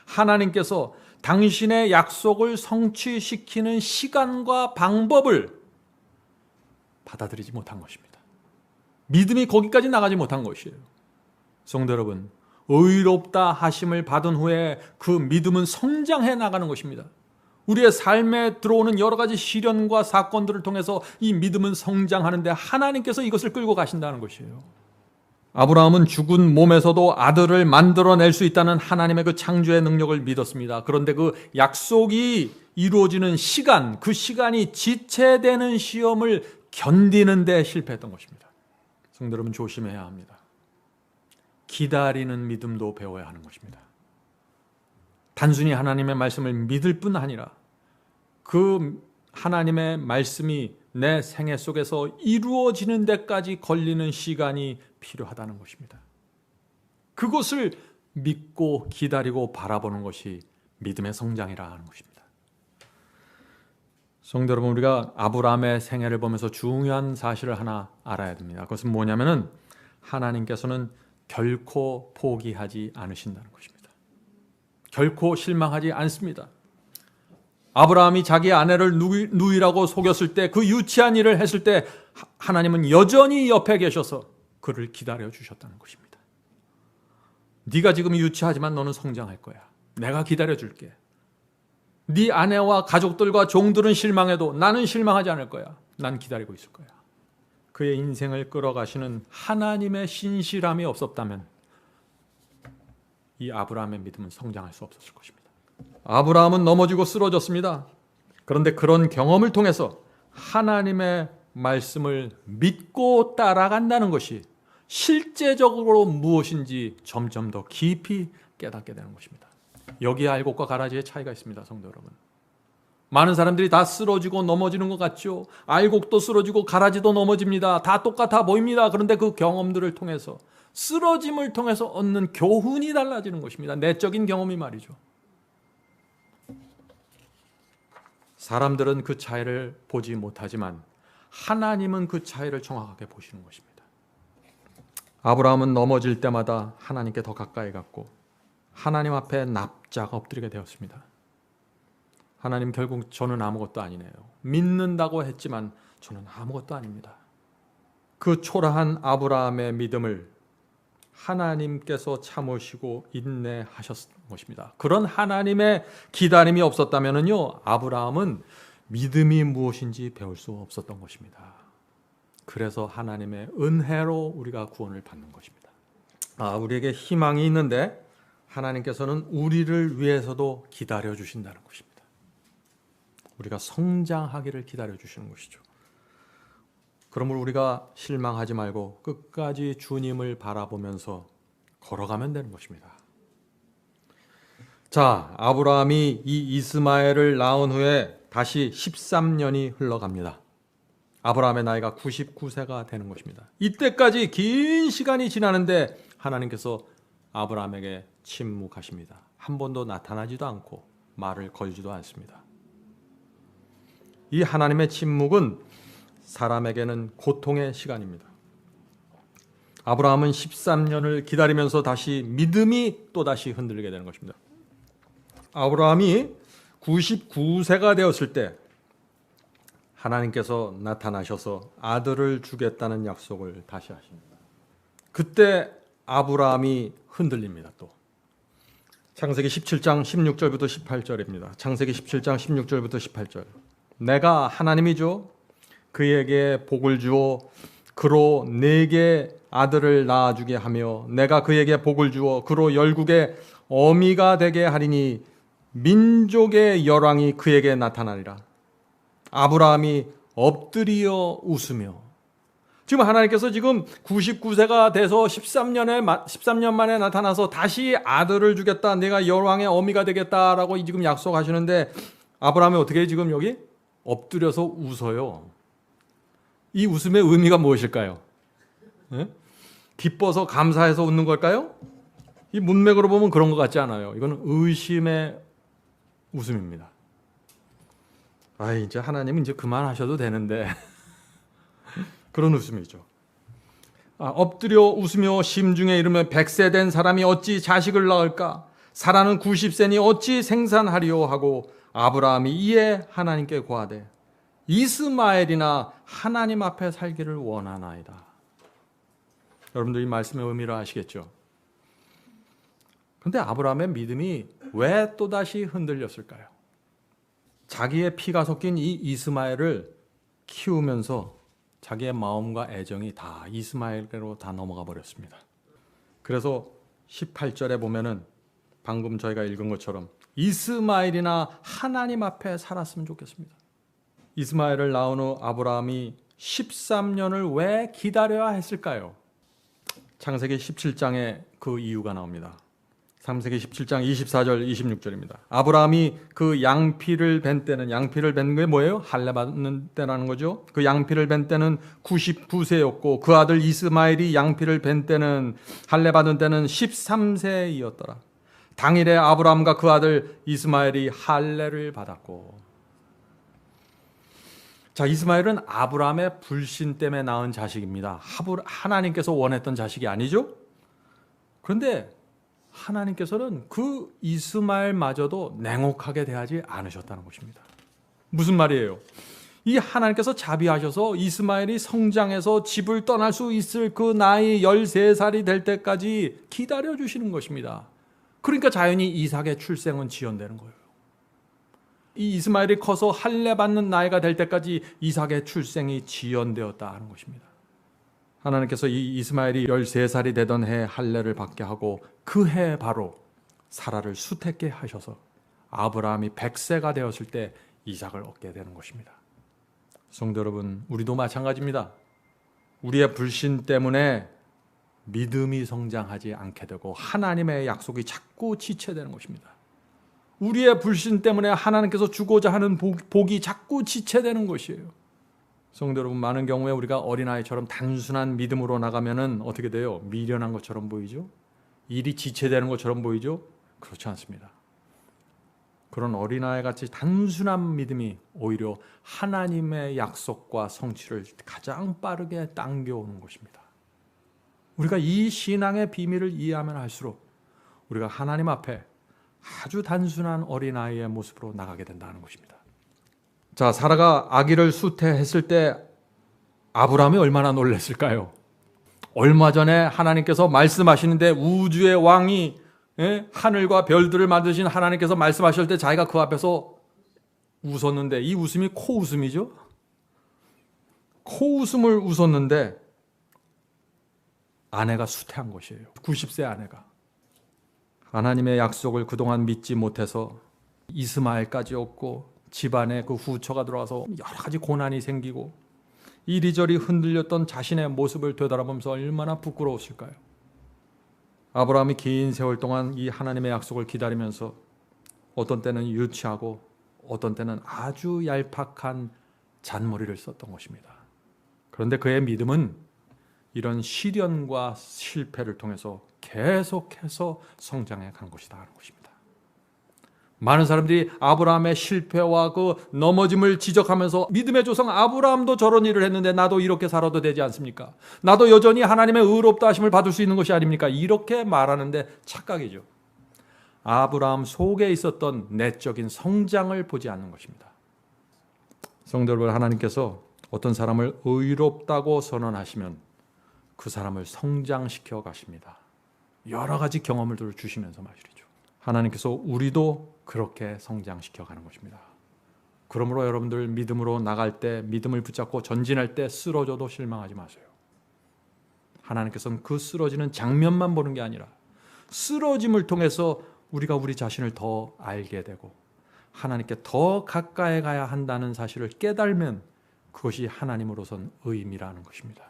Speaker 1: 하나님께서 당신의 약속을 성취시키는 시간과 방법을 받아들이지 못한 것입니다. 믿음이 거기까지 나가지 못한 것이에요. 성도 여러분, 의롭다 하심을 받은 후에 그 믿음은 성장해 나가는 것입니다. 우리의 삶에 들어오는 여러 가지 시련과 사건들을 통해서 이 믿음은 성장하는데 하나님께서 이것을 끌고 가신다는 것이에요. 아브라함은 죽은 몸에서도 아들을 만들어낼 수 있다는 하나님의 그 창조의 능력을 믿었습니다. 그런데 그 약속이 이루어지는 시간, 그 시간이 지체되는 시험을 견디는 데 실패했던 것입니다. 성도 여러분, 조심해야 합니다. 기다리는 믿음도 배워야 하는 것입니다. 단순히 하나님의 말씀을 믿을 뿐 아니라 그 하나님의 말씀이 내 생애 속에서 이루어지는 데까지 걸리는 시간이 필요하다는 것입니다. 그것을 믿고 기다리고 바라보는 것이 믿음의 성장이라 하는 것입니다. 성도 여러분, 우리가 아브라함의 생애를 보면서 중요한 사실을 하나 알아야 됩니다. 그것은 뭐냐면은 하나님께서는 결코 포기하지 않으신다는 것입니다. 결코 실망하지 않습니다. 아브라함이 자기 아내를 누이라고 속였을 때, 그 유치한 일을 했을 때 하나님은 여전히 옆에 계셔서 그를 기다려 주셨다는 것입니다. 네가 지금 유치하지만 너는 성장할 거야. 내가 기다려 줄게. 네 아내와 가족들과 종들은 실망해도 나는 실망하지 않을 거야. 난 기다리고 있을 거야. 그의 인생을 끌어가시는 하나님의 신실함이 없었다면 이 아브라함의 믿음은 성장할 수 없었을 것입니다. 아브라함은 넘어지고 쓰러졌습니다. 그런데 그런 경험을 통해서 하나님의 말씀을 믿고 따라간다는 것이 실제적으로 무엇인지 점점 더 깊이 깨닫게 되는 것입니다. 여기에 알곡과 가라지의 차이가 있습니다, 성도 여러분. 많은 사람들이 다 쓰러지고 넘어지는 것 같죠. 알곡도 쓰러지고 가라지도 넘어집니다. 다 똑같아 보입니다. 그런데 그 경험들을 통해서, 쓰러짐을 통해서 얻는 교훈이 달라지는 것입니다. 내적인 경험이 말이죠. 사람들은 그 차이를 보지 못하지만 하나님은 그 차이를 정확하게 보시는 것입니다. 아브라함은 넘어질 때마다 하나님께 더 가까이 갔고 하나님 앞에 납작 엎드리게 되었습니다. 하나님, 결국 저는 아무것도 아니네요. 믿는다고 했지만 저는 아무것도 아닙니다. 그 초라한 아브라함의 믿음을 하나님께서 참으시고 인내하셨던 것입니다. 그런 하나님의 기다림이 없었다면요, 아브라함은 믿음이 무엇인지 배울 수 없었던 것입니다. 그래서 하나님의 은혜로 우리가 구원을 받는 것입니다. 우리에게 희망이 있는데 하나님께서는 우리를 위해서도 기다려 주신다는 것입니다. 우리가 성장하기를 기다려 주시는 것이죠. 그러므로 우리가 실망하지 말고 끝까지 주님을 바라보면서 걸어가면 되는 것입니다. 자, 아브라함이 이 이스마엘을 낳은 후에 다시 13년이 흘러갑니다. 아브라함의 나이가 99세가 되는 것입니다. 이때까지 긴 시간이 지나는데 하나님께서 아브라함에게 침묵하십니다. 한 번도 나타나지도 않고 말을 걸지도 않습니다. 이 하나님의 침묵은 사람에게는 고통의 시간입니다. 아브라함은 13년을 기다리면서 다시 믿음이 또다시 흔들리게 되는 것입니다. 아브라함이 99세가 되었을 때 하나님께서 나타나셔서 아들을 주겠다는 약속을 다시 하십니다. 그때 아브라함이 흔들립니다. 또 창세기 17장 16절부터 18절입니다. 창세기 17장 16절부터 18절. 내가 하나님이죠. 그에게 복을 주어 그로 네게 아들을 낳아주게 하며 내가 그에게 복을 주어 그로 열국의 어미가 되게 하리니 민족의 열왕이 그에게 나타나리라. 아브라함이 엎드리어 웃으며, 지금 하나님께서 지금 99세가 돼서 13년 만에 나타나서 다시 아들을 주겠다, 내가 열왕의 어미가 되겠다라고 지금 약속하시는데 아브라함이 어떻게 지금 여기 엎드려서 웃어요. 이 웃음의 의미가 무엇일까요? 기뻐서 감사해서 웃는 걸까요? 이 문맥으로 보면 그런 것 같지 않아요. 이건 의심의 웃음입니다. 이제 하나님은 이제 그만하셔도 되는데 그런 웃음이죠. 엎드려 웃으며 심중에 이르며 100세 된 사람이 어찌 자식을 낳을까? 사라는 90세니 어찌 생산하리요 하고 아브라함이 이에 하나님께 고하되 이스마엘이나 하나님 앞에 살기를 원하나이다. 여러분들 이 말씀의 의미를 아시겠죠? 그런데 아브라함의 믿음이 왜 또다시 흔들렸을까요? 자기의 피가 섞인 이 이스마엘을 키우면서 자기의 마음과 애정이 다 이스마엘로 다 넘어가 버렸습니다. 그래서 18절에 보면은 방금 저희가 읽은 것처럼 이스마엘이나 하나님 앞에 살았으면 좋겠습니다. 이스마엘을 낳은 후 아브라함이 13년을 왜 기다려야 했을까요? 창세기 17장에 그 이유가 나옵니다. 창세기 17장 24절 26절입니다. 아브라함이 그 양피를 벤 때는, 양피를 벤 게 뭐예요? 할례 받는 때라는 거죠. 그 양피를 벤 때는 99세였고 그 아들 이스마엘이 양피를 벤 때는, 할례 받은 때는 13세이었더라. 당일에 아브라함과 그 아들 이스마엘이 할례를 받았고. 자, 이스마엘은 아브라함의 불신 때문에 낳은 자식입니다. 하나님께서 원했던 자식이 아니죠. 그런데 하나님께서는 그 이스마엘마저도 냉혹하게 대하지 않으셨다는 것입니다. 무슨 말이에요? 이 하나님께서 자비하셔서 이스마엘이 성장해서 집을 떠날 수 있을 그 나이 13살이 될 때까지 기다려주시는 것입니다. 그러니까 자연히 이삭의 출생은 지연되는 거예요. 이 이스마엘이 커서 할례 받는 나이가 될 때까지 이삭의 출생이 지연되었다 하는 것입니다. 하나님께서 이 이스마엘이 13살이 되던 해에 할례를 받게 하고 그 해 바로 사라를 수태케 하셔서 아브라함이 100세가 되었을 때 이삭을 얻게 되는 것입니다. 성도 여러분, 우리도 마찬가지입니다. 우리의 불신 때문에 믿음이 성장하지 않게 되고 하나님의 약속이 자꾸 지체되는 것입니다. 우리의 불신 때문에 하나님께서 주고자 하는 복이 자꾸 지체되는 것이에요. 성도 여러분, 많은 경우에 우리가 어린아이처럼 단순한 믿음으로 나가면은 어떻게 돼요? 미련한 것처럼 보이죠? 일이 지체되는 것처럼 보이죠? 그렇지 않습니다. 그런 어린아이같이 단순한 믿음이 오히려 하나님의 약속과 성취를 가장 빠르게 당겨오는 것입니다. 우리가 이 신앙의 비밀을 이해하면 할수록 우리가 하나님 앞에 아주 단순한 어린아이의 모습으로 나가게 된다는 것입니다. 자, 사라가 아기를 수태했을 때 아브라함이 얼마나 놀랐을까요? 얼마 전에 하나님께서 말씀하시는데 우주의 왕이 하늘과 별들을 만드신 하나님께서 말씀하실 때 자기가 그 앞에서 웃었는데 이 웃음이 코웃음이죠? 코웃음을 웃었는데 아내가 수태한 것이에요. 90세 아내가. 하나님의 약속을 그동안 믿지 못해서 이스마엘까지 얻고 집안에 그 후처가 들어와서 여러 가지 고난이 생기고 이리저리 흔들렸던 자신의 모습을 되돌아보면서 얼마나 부끄러웠을까요? 아브라함이 긴 세월 동안 이 하나님의 약속을 기다리면서 어떤 때는 유치하고 어떤 때는 아주 얄팍한 잔머리를 썼던 것입니다. 그런데 그의 믿음은 이런 시련과 실패를 통해서 계속해서 성장해 간 것이다 하는 것입니다. 많은 사람들이 아브라함의 실패와 그 넘어짐을 지적하면서 믿음의 조상 아브라함도 저런 일을 했는데 나도 이렇게 살아도 되지 않습니까? 나도 여전히 하나님의 의롭다 하심을 받을 수 있는 것이 아닙니까? 이렇게 말하는데 착각이죠. 아브라함 속에 있었던 내적인 성장을 보지 않는 것입니다. 성도 여러분, 하나님께서 어떤 사람을 의롭다고 선언하시면 그 사람을 성장시켜 가십니다. 여러 가지 경험을 주시면서 말이죠. 하나님께서 우리도 그렇게 성장시켜 가는 것입니다. 그러므로 여러분들 믿음으로 나갈 때, 믿음을 붙잡고 전진할 때 쓰러져도 실망하지 마세요. 하나님께서는 그 쓰러지는 장면만 보는 게 아니라 쓰러짐을 통해서 우리가 우리 자신을 더 알게 되고 하나님께 더 가까이 가야 한다는 사실을 깨달으면 그것이 하나님으로선 의미라는 것입니다.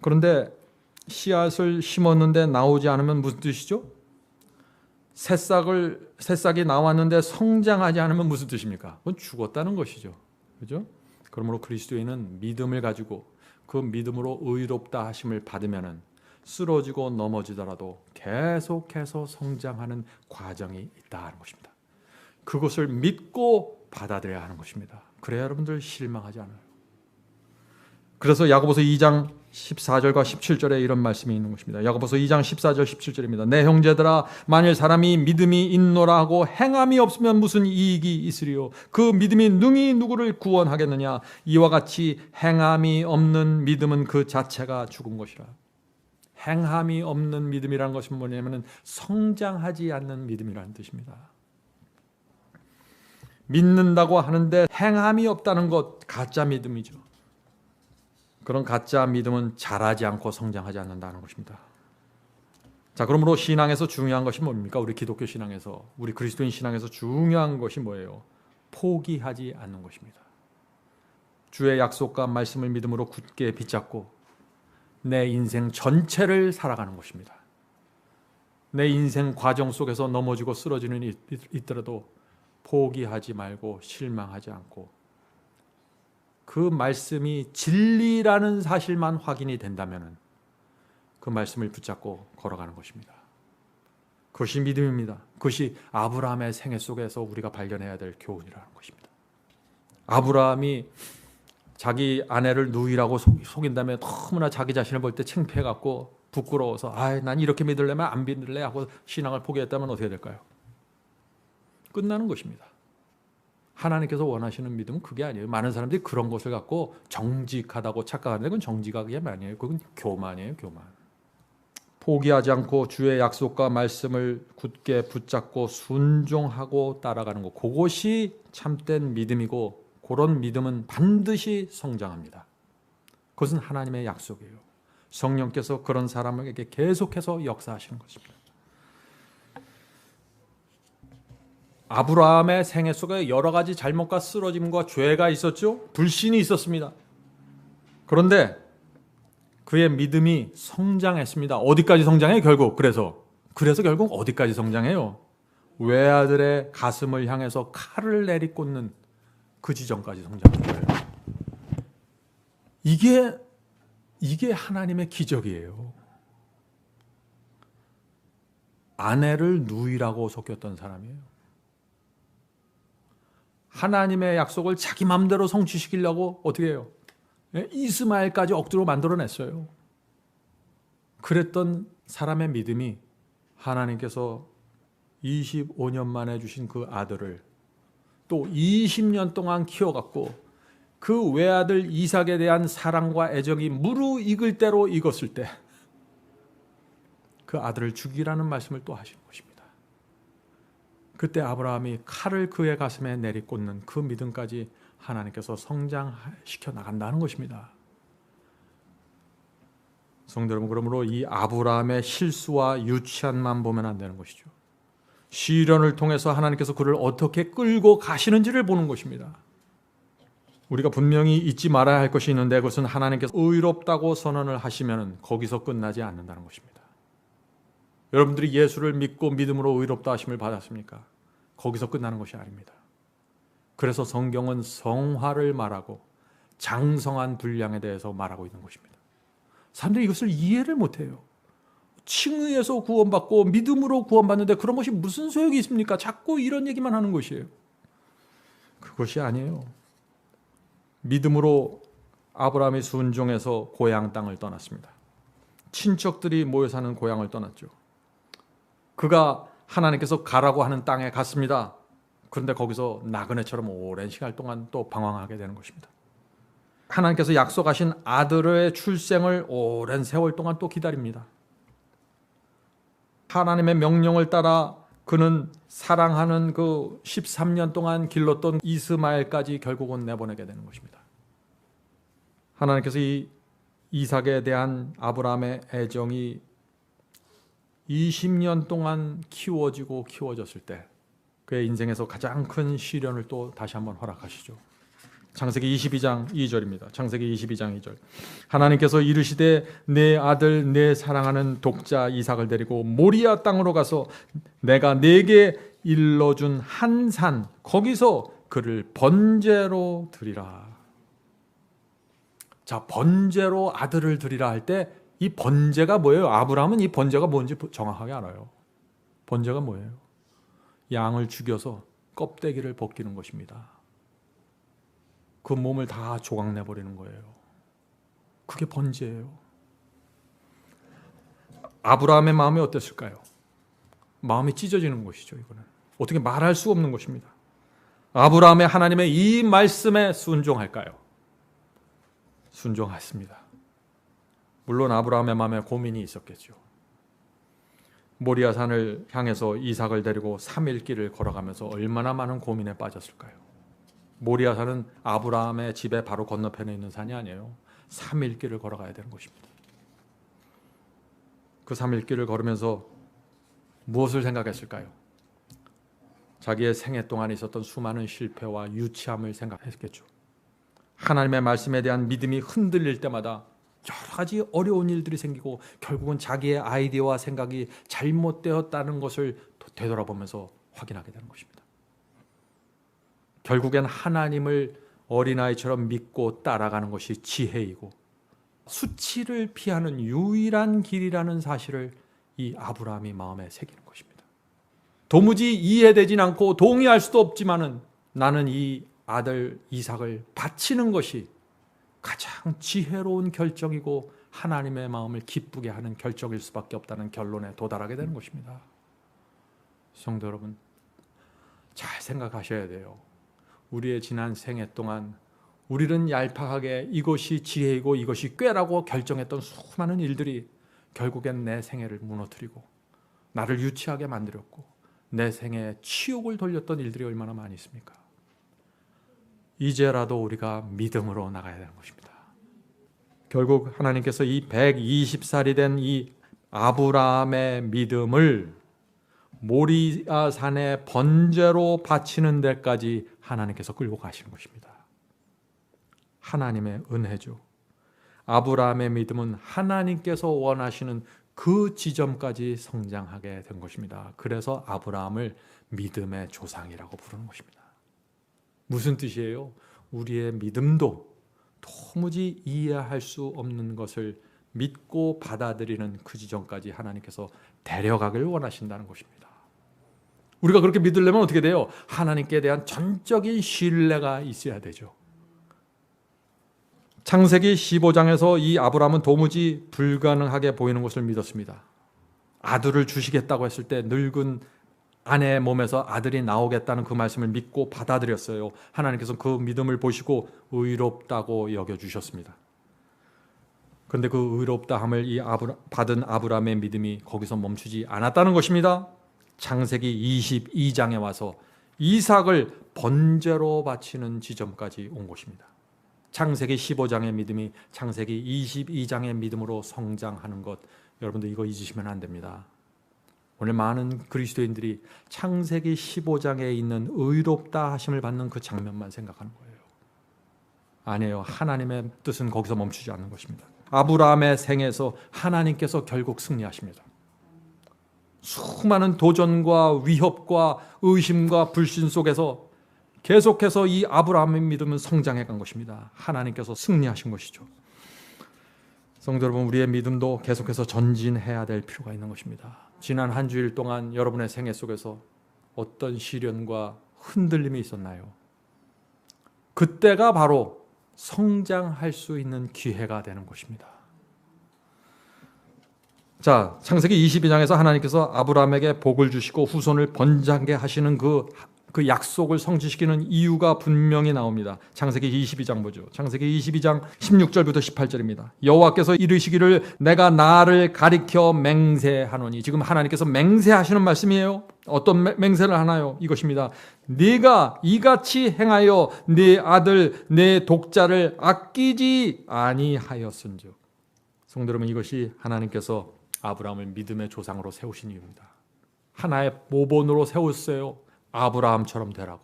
Speaker 1: 그런데 씨앗을 심었는데 나오지 않으면 무슨 뜻이죠? 새싹이 나왔는데 성장하지 않으면 무슨 뜻입니까? 그건 죽었다는 것이죠. 그죠? 그러므로 그리스도인은 믿음을 가지고 그 믿음으로 의롭다 하심을 받으면은 쓰러지고 넘어지더라도 계속해서 성장하는 과정이 있다는 것입니다. 그것을 믿고 받아들여야 하는 것입니다. 그래야 여러분들 실망하지 않아요. 그래서 야고보서 2장 14절과 17절에 이런 말씀이 있는 것입니다. 야고보서 2장 14절 17절입니다. 내 형제들아, 만일 사람이 믿음이 있노라 하고 행함이 없으면 무슨 이익이 있으리요? 그 믿음이 능히 누구를 구원하겠느냐? 이와 같이 행함이 없는 믿음은 그 자체가 죽은 것이라. 행함이 없는 믿음이라는 것은 뭐냐면 성장하지 않는 믿음이라는 뜻입니다. 믿는다고 하는데 행함이 없다는 것, 가짜 믿음이죠. 그런 가짜 믿음은 자라지 않고 성장하지 않는다는 것입니다. 자, 그러므로 신앙에서 중요한 것이 뭡니까? 우리 기독교 신앙에서, 우리 그리스도인 신앙에서 중요한 것이 뭐예요? 포기하지 않는 것입니다. 주의 약속과 말씀을 믿음으로 굳게 붙잡고 내 인생 전체를 살아가는 것입니다. 내 인생 과정 속에서 넘어지고 쓰러지는 일이 있더라도 포기하지 말고 실망하지 않고 그 말씀이 진리라는 사실만 확인이 된다면 그 말씀을 붙잡고 걸어가는 것입니다. 그것이 믿음입니다. 그것이 아브라함의 생애 속에서 우리가 발견해야 될 교훈이라는 것입니다. 아브라함이 자기 아내를 누이라고 속인 다음에 너무나 자기 자신을 볼 때 창피해갖고 부끄러워서 난 이렇게 믿으려면 안 믿을래 하고 신앙을 포기했다면 어떻게 될까요? 끝나는 것입니다. 하나님께서 원하시는 믿음은 그게 아니에요. 많은 사람들이 그런 것을 갖고 정직하다고 착각하는데 그건 정직하게 아니에요. 그건 교만이에요, 교만. 포기하지 않고 주의 약속과 말씀을 굳게 붙잡고 순종하고 따라가는 것, 그것이 참된 믿음이고, 그런 믿음은 반드시 성장합니다. 그것은 하나님의 약속이에요. 성령께서 그런 사람에게 계속해서 역사하시는 것입니다. 아브라함의 생애 속에 여러 가지 잘못과 쓰러짐과 죄가 있었죠. 불신이 있었습니다. 그런데 그의 믿음이 성장했습니다. 어디까지 성장해요? 그래서 결국 어디까지 성장해요? 외아들의 가슴을 향해서 칼을 내리꽂는 그 지점까지 성장한 거예요. 이게 하나님의 기적이에요. 아내를 누이라고 속였던 사람이에요. 하나님의 약속을 자기 마음대로 성취시키려고 어떻게 해요? 이스마엘까지 억지로 만들어냈어요. 그랬던 사람의 믿음이 하나님께서 25년 만에 주신 그 아들을 또 20년 동안 키워갖고 그 외아들 이삭에 대한 사랑과 애정이 무르익을 대로 익었을 때 그 아들을 죽이라는 말씀을 또 하시는 것입니다. 그때 아브라함이 칼을 그의 가슴에 내리꽂는 그 믿음까지 하나님께서 성장시켜 나간다는 것입니다. 성도 여러분, 그러므로 이 아브라함의 실수와 유치함만 보면 안 되는 것이죠. 시련을 통해서 하나님께서 그를 어떻게 끌고 가시는지를 보는 것입니다. 우리가 분명히 잊지 말아야 할 것이 있는데, 그것은 하나님께서 의롭다고 선언을 하시면 거기서 끝나지 않는다는 것입니다. 여러분들이 예수를 믿고 믿음으로 의롭다 하심을 받았습니까? 거기서 끝나는 것이 아닙니다. 그래서 성경은 성화를 말하고 장성한 분량에 대해서 말하고 있는 것입니다. 사람들이 이것을 이해를 못해요. 칭의에서 구원받고 믿음으로 구원받는데 그런 것이 무슨 소용이 있습니까? 자꾸 이런 얘기만 하는 것이에요. 그것이 아니에요. 믿음으로 아브라함이 순종해서 고향 땅을 떠났습니다. 친척들이 모여 사는 고향을 떠났죠. 그가 하나님께서 가라고 하는 땅에 갔습니다. 그런데 거기서 나그네처럼 오랜 시간 동안 또 방황하게 되는 것입니다. 하나님께서 약속하신 아들의 출생을 오랜 세월 동안 또 기다립니다. 하나님의 명령을 따라 그는 사랑하는 그 13년 동안 길렀던 이스마엘까지 결국은 내보내게 되는 것입니다. 하나님께서 이 이삭에 대한 아브라함의 애정이 20년 동안 키워졌을 때 그의 인생에서 가장 큰 시련을 또 다시 한번 허락하시죠. 창세기 22장 2절입니다. 창세기 22장 2절. 하나님께서 이르시되 내 아들 내 사랑하는 독자 이삭을 데리고 모리아 땅으로 가서 내가 네게 일러준 한 산 거기서 그를 번제로 드리라. 자, 번제로 아들을 드리라 할 때 이 번제가 뭐예요? 아브라함은 이 번제가 뭔지 정확하게 알아요. 번제가 뭐예요? 양을 죽여서 껍데기를 벗기는 것입니다. 그 몸을 다 조각내버리는 거예요. 그게 번제예요. 아브라함의 마음이 어땠을까요? 마음이 찢어지는 것이죠. 이거는 어떻게 말할 수 없는 것입니다. 아브라함의 하나님의 이 말씀에 순종할까요? 순종했습니다. 물론 아브라함의 마음에 고민이 있었겠죠. 모리아산을 향해서 이삭을 데리고 3일 길을 걸어가면서 얼마나 많은 고민에 빠졌을까요? 모리아산은 아브라함의 집에 바로 건너편에 있는 산이 아니에요. 3일 길을 걸어가야 되는 것입니다. 그 3일 길을 걸으면서 무엇을 생각했을까요? 자기의 생애 동안 있었던 수많은 실패와 유치함을 생각했겠죠. 하나님의 말씀에 대한 믿음이 흔들릴 때마다 여러 가지 어려운 일들이 생기고 결국은 자기의 아이디어와 생각이 잘못되었다는 것을 되돌아보면서 확인하게 되는 것입니다. 결국엔 하나님을 어린아이처럼 믿고 따라가는 것이 지혜이고 수치를 피하는 유일한 길이라는 사실을 이 아브라함이 마음에 새기는 것입니다. 도무지 이해되진 않고 동의할 수도 없지만은 나는 이 아들 이삭을 바치는 것이 가장 지혜로운 결정이고 하나님의 마음을 기쁘게 하는 결정일 수밖에 없다는 결론에 도달하게 되는 것입니다. 성도 여러분, 잘 생각하셔야 돼요. 우리의 지난 생애 동안 우리는 얄팍하게 이것이 지혜이고 이것이 꾀라고 결정했던 수많은 일들이 결국엔 내 생애를 무너뜨리고 나를 유치하게 만들었고 내 생애에 치욕을 돌렸던 일들이 얼마나 많이 있습니까? 이제라도 우리가 믿음으로 나가야 되는 것입니다. 결국 하나님께서 이 120살이 된 이 아브라함의 믿음을 모리아 산에 번제로 바치는 데까지 하나님께서 끌고 가시는 것입니다. 하나님의 은혜죠. 아브라함의 믿음은 하나님께서 원하시는 그 지점까지 성장하게 된 것입니다. 그래서 아브라함을 믿음의 조상이라고 부르는 것입니다. 무슨 뜻이에요? 우리의 믿음도 도무지 이해할 수 없는 것을 믿고 받아들이는 그 지점까지 하나님께서 데려가길 원하신다는 것입니다. 우리가 그렇게 믿으려면 어떻게 돼요? 하나님께 대한 전적인 신뢰가 있어야 되죠. 창세기 15장에서 이 아브라함은 도무지 불가능하게 보이는 것을 믿었습니다. 아들을 주시겠다고 했을 때 늙은 아내의 몸에서 아들이 나오겠다는 그 말씀을 믿고 받아들였어요. 하나님께서 그 믿음을 보시고 의롭다고 여겨주셨습니다. 그런데 그 의롭다함을 받은 아브라함의 믿음이 거기서 멈추지 않았다는 것입니다. 창세기 22장에 와서 이삭을 번제로 바치는 지점까지 온 것입니다. 창세기 15장의 믿음이 창세기 22장의 믿음으로 성장하는 것, 여러분들 이거 잊으시면 안 됩니다. 오늘 많은 그리스도인들이 창세기 15장에 있는 의롭다 하심을 받는 그 장면만 생각하는 거예요. 아니에요. 하나님의 뜻은 거기서 멈추지 않는 것입니다. 아브라함의 생에서 하나님께서 결국 승리하십니다. 수많은 도전과 위협과 의심과 불신 속에서 계속해서 이 아브라함의 믿음은 성장해 간 것입니다. 하나님께서 승리하신 것이죠. 성도 여러분, 우리의 믿음도 계속해서 전진해야 될 필요가 있는 것입니다. 지난 한 주일 동안 여러분의 생애 속에서 어떤 시련과 흔들림이 있었나요? 그때가 바로 성장할 수 있는 기회가 되는 것입니다. 자, 창세기 22장에서 하나님께서 아브라함에게 복을 주시고 후손을 번창하게 하시는 그 약속을 성취시키는 이유가 분명히 나옵니다. 창세기 22장 보죠. 창세기 22장 16절부터 18절입니다. 여호와께서 이르시기를 내가 나를 가리켜 맹세하노니. 지금 하나님께서 맹세하시는 말씀이에요. 어떤 맹세를 하나요? 이것입니다. 네가 이같이 행하여 네 아들 네 독자를 아끼지 아니하였은즉. 성도 여러분, 이것이 하나님께서 아브라함을 믿음의 조상으로 세우신 이유입니다. 하나의 모본으로 세웠어요. 아브라함처럼 되라고.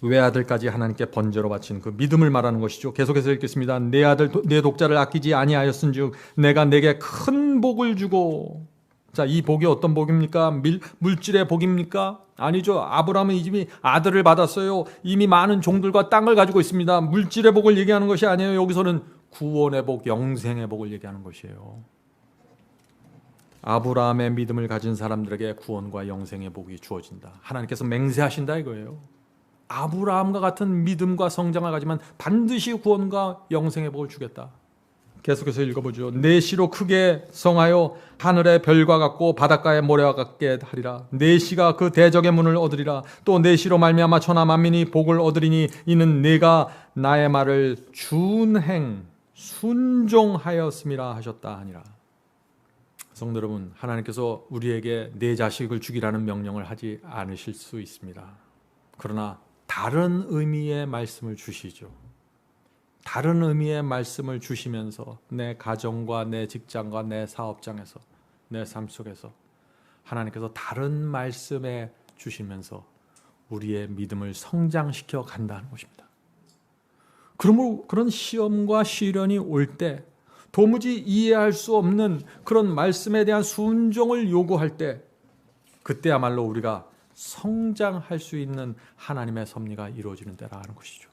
Speaker 1: 외아들까지 하나님께 번제로 바친 그 믿음을 말하는 것이죠. 계속해서 읽겠습니다. 내 아들 내 독자를 아끼지 아니하였은즉 내가 내게 큰 복을 주고. 자, 이 복이 어떤 복입니까? 물질의 복입니까? 아니죠. 아브라함은 이미 아들을 받았어요. 이미 많은 종들과 땅을 가지고 있습니다. 물질의 복을 얘기하는 것이 아니에요. 여기서는 구원의 복, 영생의 복을 얘기하는 것이에요. 아브라함의 믿음을 가진 사람들에게 구원과 영생의 복이 주어진다. 하나님께서 맹세하신다 이거예요. 아브라함과 같은 믿음과 성장을 가지면 반드시 구원과 영생의 복을 주겠다. 계속해서 읽어보죠. 내 씨로 크게 성하여 하늘의 별과 같고 바닷가의 모래와 같게 하리라. 내 씨가 그 대적의 문을 얻으리라. 또 내 씨로 말미암아 천하 만민이 복을 얻으리니 이는 내가 나의 말을 준행 순종하였음이라 하셨다 하니라. 성도 여러분, 하나님께서 우리에게 내 자식을 죽이라는 명령을 하지 않으실 수 있습니다. 그러나 다른 의미의 말씀을 주시죠. 다른 의미의 말씀을 주시면서 내 가정과 내 직장과 내 사업장에서 내 삶 속에서 하나님께서 다른 말씀에 주시면서 우리의 믿음을 성장시켜 간다는 것입니다. 그러므로 그런 시험과 시련이 올 때 도무지 이해할 수 없는 그런 말씀에 대한 순종을 요구할 때 그때야말로 우리가 성장할 수 있는 하나님의 섭리가 이루어지는 때라는 것이죠.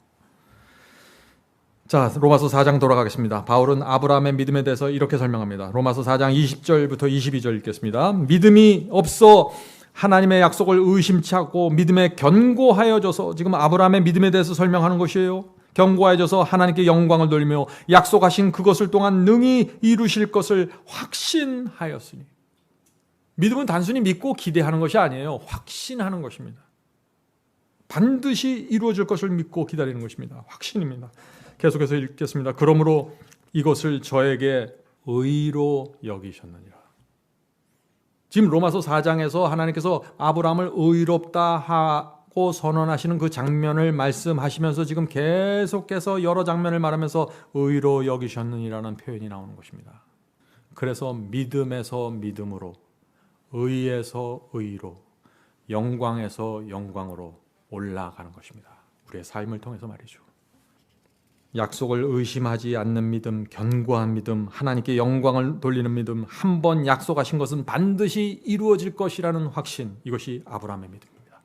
Speaker 1: 자, 로마서 4장 돌아가겠습니다. 바울은 아브라함의 믿음에 대해서 이렇게 설명합니다. 로마서 4장 20절부터 22절 읽겠습니다. 믿음이 없어 하나님의 약속을 의심치 않고 믿음에 견고하여져서, 지금 아브라함의 믿음에 대해서 설명하는 것이에요. 견고해져서 하나님께 영광을 돌리며 약속하신 그것을 또한 능히 이루실 것을 확신하였으니. 믿음은 단순히 믿고 기대하는 것이 아니에요. 확신하는 것입니다. 반드시 이루어질 것을 믿고 기다리는 것입니다. 확신입니다. 계속해서 읽겠습니다. 그러므로 이것을 저에게 의로 여기셨느니라. 지금 로마서 4장에서 하나님께서 아브라함을 의롭다 하고 선언하시는 그 장면을 말씀하시면서 지금 계속해서 여러 장면을 말하면서 의로 여기셨느니라는 표현이 나오는 것입니다. 그래서 믿음에서 믿음으로, 의에서 의로, 영광에서 영광으로 올라가는 것입니다. 우리의 삶을 통해서 말이죠. 약속을 의심하지 않는 믿음, 견고한 믿음, 하나님께 영광을 돌리는 믿음, 한 번 약속하신 것은 반드시 이루어질 것이라는 확신, 이것이 아브라함의 믿음입니다.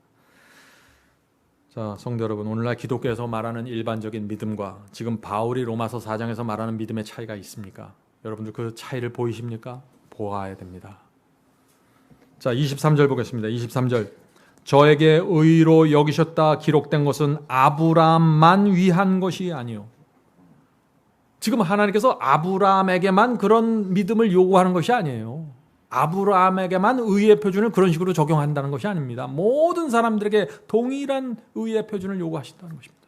Speaker 1: 자, 성도 여러분, 오늘날 기독교에서 말하는 일반적인 믿음과 지금 바울이 로마서 4장에서 말하는 믿음의 차이가 있습니까? 여러분들 그 차이를 보이십니까? 보아야 됩니다. 자, 23절 보겠습니다. 23절. 저에게 의로 여기셨다 기록된 것은 아브라함만 위한 것이 아니요. 지금 하나님께서 아브라함에게만 그런 믿음을 요구하는 것이 아니에요. 아브라함에게만 의의 표준을 그런 식으로 적용한다는 것이 아닙니다. 모든 사람들에게 동일한 의의 표준을 요구하신다는 것입니다.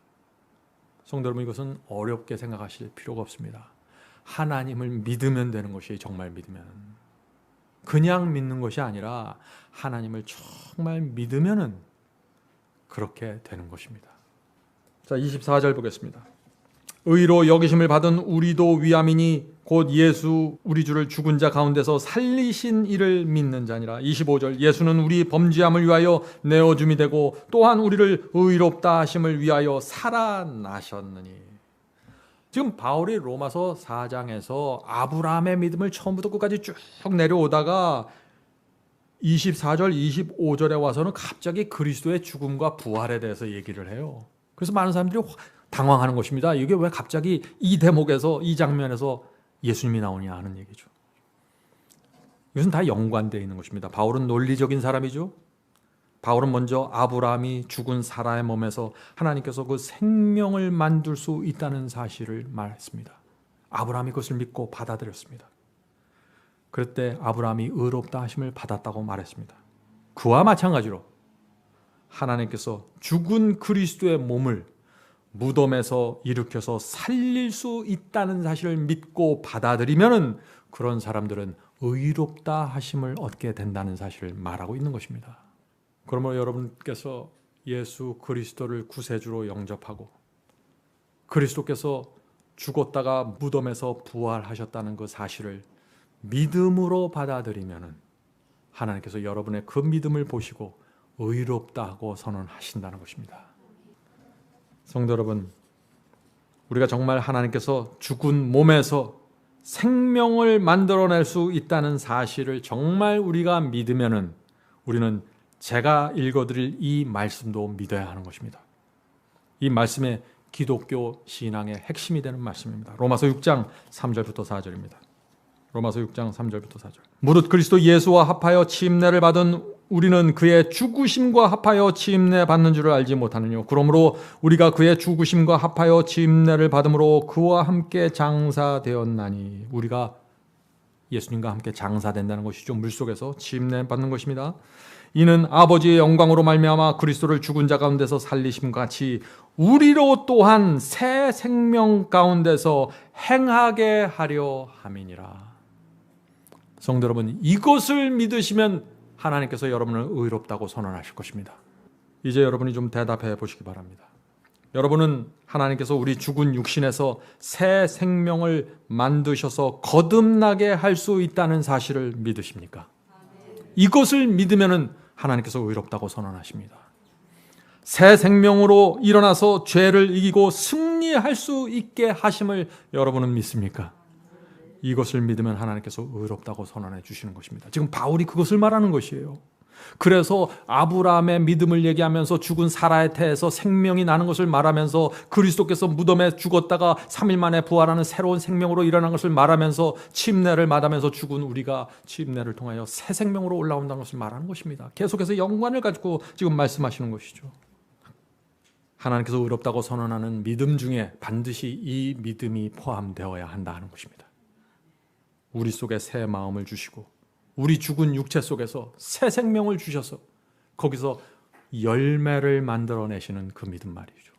Speaker 1: 성도 여러분, 이것은 어렵게 생각하실 필요가 없습니다. 하나님을 믿으면 되는 것이 정말 믿으면. 그냥 믿는 것이 아니라 하나님을 정말 믿으면은 그렇게 되는 것입니다. 자, 24절 보겠습니다. 의로 여기심을 받은 우리도 위함이니 곧 예수 우리 주를 죽은 자 가운데서 살리신 이를 믿는 자니라. 25절. 예수는 우리 범죄함을 위하여 내어줌이 되고 또한 우리를 의롭다 하심을 위하여 살아나셨느니. 지금 바울이 로마서 4장에서 아브라함의 믿음을 처음부터 끝까지 쭉 내려오다가 24절, 25절에 와서는 갑자기 그리스도의 죽음과 부활에 대해서 얘기를 해요. 그래서 많은 사람들이 당황하는 것입니다. 이게 왜 갑자기 이 대목에서, 이 장면에서 예수님이 나오냐 하는 얘기죠. 이것은 다 연관되어 있는 것입니다. 바울은 논리적인 사람이죠. 바울은 먼저 아브라함이 죽은 사라의 몸에서 하나님께서 그 생명을 만들 수 있다는 사실을 말했습니다. 아브라함이 그것을 믿고 받아들였습니다. 그럴 때 아브라함이 의롭다 하심을 받았다고 말했습니다. 그와 마찬가지로 하나님께서 죽은 그리스도의 몸을 무덤에서 일으켜서 살릴 수 있다는 사실을 믿고 받아들이면 그런 사람들은 의롭다 하심을 얻게 된다는 사실을 말하고 있는 것입니다. 그러므로 여러분께서 예수 그리스도를 구세주로 영접하고 그리스도께서 죽었다가 무덤에서 부활하셨다는 그 사실을 믿음으로 받아들이면 하나님께서 여러분의 그 믿음을 보시고 의롭다 하고 선언하신다는 것입니다. 성도 여러분, 우리가 정말 하나님께서 죽은 몸에서 생명을 만들어낼 수 있다는 사실을 정말 우리가 믿으면은 우리는 제가 읽어드릴 이 말씀도 믿어야 하는 것입니다. 이 말씀의 기독교 신앙의 핵심이 되는 말씀입니다. 로마서 6장 3절부터 4절입니다. 로마서 6장 3절부터 4절. 무릇 그리스도 예수와 합하여 침례를 받은 우리는 그의 죽으심과 합하여 침례 받는 줄을 알지 못하느뇨. 그러므로 우리가 그의 죽으심과 합하여 침례를 받음으로 그와 함께 장사되었나니. 우리가 예수님과 함께 장사된다는 것이죠. 물속에서 침례 받는 것입니다. 이는 아버지의 영광으로 말미암아 그리스도를 죽은 자 가운데서 살리심 같이 우리로 또한 새 생명 가운데서 행하게 하려 함이니라. 성도 여러분, 이것을 믿으시면 하나님께서 여러분을 의롭다고 선언하실 것입니다. 이제 여러분이 좀 대답해 보시기 바랍니다. 여러분은 하나님께서 우리 죽은 육신에서 새 생명을 만드셔서 거듭나게 할 수 있다는 사실을 믿으십니까? 이것을 믿으면 하나님께서 의롭다고 선언하십니다. 새 생명으로 일어나서 죄를 이기고 승리할 수 있게 하심을 여러분은 믿습니까? 이것을 믿으면 하나님께서 의롭다고 선언해 주시는 것입니다. 지금 바울이 그것을 말하는 것이에요. 그래서 아브라함의 믿음을 얘기하면서 죽은 사라의 태에서 생명이 나는 것을 말하면서 그리스도께서 무덤에 죽었다가 3일 만에 부활하는 새로운 생명으로 일어난 것을 말하면서 침례를 받으면서 죽은 우리가 침례를 통하여 새 생명으로 올라온다는 것을 말하는 것입니다. 계속해서 연관을 가지고 지금 말씀하시는 것이죠. 하나님께서 의롭다고 선언하는 믿음 중에 반드시 이 믿음이 포함되어야 한다 하는 것입니다. 우리 속에 새 마음을 주시고 우리 죽은 육체 속에서 새 생명을 주셔서 거기서 열매를 만들어내시는 그 믿음 말이죠.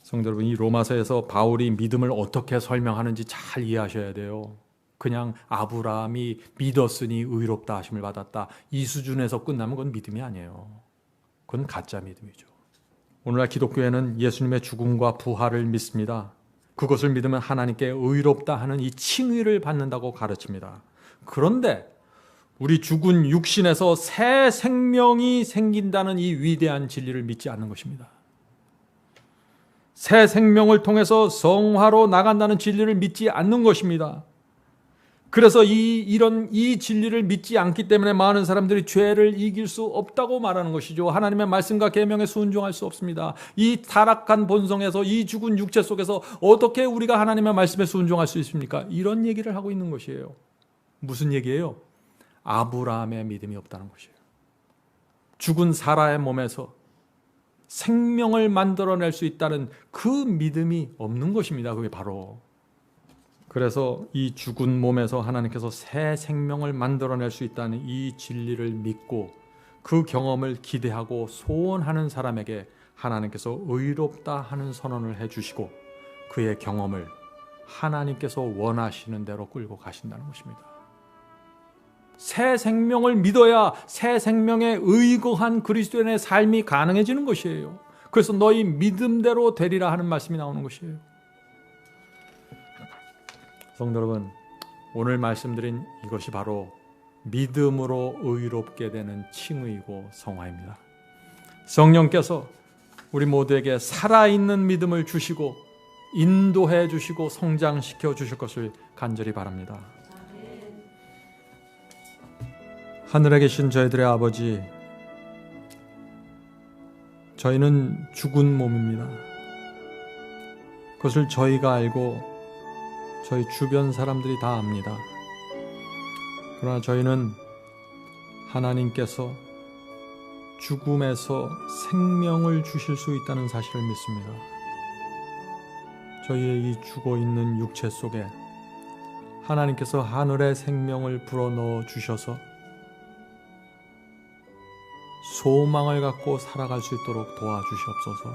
Speaker 1: 성도 여러분, 이 로마서에서 바울이 믿음을 어떻게 설명하는지 잘 이해하셔야 돼요. 그냥 아브라함이 믿었으니 의롭다 하심을 받았다, 이 수준에서 끝나면 그건 믿음이 아니에요. 그건 가짜 믿음이죠. 오늘날 기독교회는 예수님의 죽음과 부활을 믿습니다. 그것을 믿으면 하나님께 의롭다 하는 이 칭의를 받는다고 가르칩니다. 그런데 우리 죽은 육신에서 새 생명이 생긴다는 이 위대한 진리를 믿지 않는 것입니다. 새 생명을 통해서 성화로 나간다는 진리를 믿지 않는 것입니다. 그래서 이 진리를 믿지 않기 때문에 많은 사람들이 죄를 이길 수 없다고 말하는 것이죠. 하나님의 말씀과 계명에 순종할 수 없습니다. 이 타락한 본성에서, 이 죽은 육체 속에서 어떻게 우리가 하나님의 말씀에 순종할 수 있습니까? 이런 얘기를 하고 있는 것이에요. 무슨 얘기예요? 아브라함의 믿음이 없다는 것이에요. 죽은 사라의 몸에서 생명을 만들어낼 수 있다는 그 믿음이 없는 것입니다. 그게 바로. 그래서 이 죽은 몸에서 하나님께서 새 생명을 만들어낼 수 있다는 이 진리를 믿고 그 경험을 기대하고 소원하는 사람에게 하나님께서 의롭다 하는 선언을 해주시고 그의 경험을 하나님께서 원하시는 대로 끌고 가신다는 것입니다. 새 생명을 믿어야 새 생명에 의거한 그리스도인의 삶이 가능해지는 것이에요. 그래서 너희 믿음대로 되리라 하는 말씀이 나오는 것이에요. 성도 여러분, 오늘 말씀드린 이것이 바로 믿음으로 의롭게 되는 칭의이고 성화입니다. 성령께서 우리 모두에게 살아있는 믿음을 주시고 인도해 주시고 성장시켜 주실 것을 간절히 바랍니다. 하늘에 계신 저희들의 아버지, 저희는 죽은 몸입니다. 그것을 저희가 알고 저희 주변 사람들이 다 압니다. 그러나 저희는 하나님께서 죽음에서 생명을 주실 수 있다는 사실을 믿습니다. 저희의 이 죽어있는 육체 속에 하나님께서 하늘의 생명을 불어넣어 주셔서 소망을 갖고 살아갈 수 있도록 도와주시옵소서.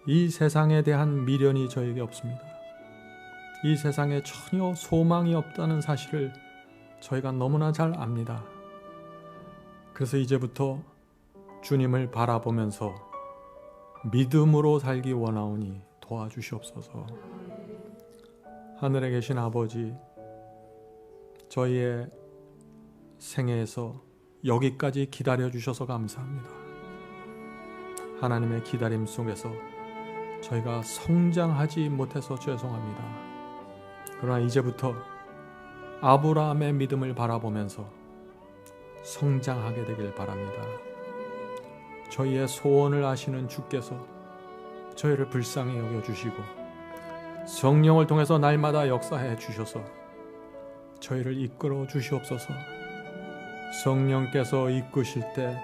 Speaker 1: 이 세상에 대한 미련이 저에게 없습니다. 이 세상에 전혀 소망이 없다는 사실을 저희가 너무나 잘 압니다. 그래서 이제부터 주님을 바라보면서 믿음으로 살기 원하오니 도와주시옵소서. 하늘에 계신 아버지, 저희의 생애에서 여기까지 기다려주셔서 감사합니다. 하나님의 기다림 속에서 저희가 성장하지 못해서 죄송합니다. 그러나 이제부터 아브라함의 믿음을 바라보면서 성장하게 되길 바랍니다. 저희의 소원을 아시는 주께서 저희를 불쌍히 여겨주시고 성령을 통해서 날마다 역사해 주셔서 저희를 이끌어 주시옵소서. 성령께서 이끄실 때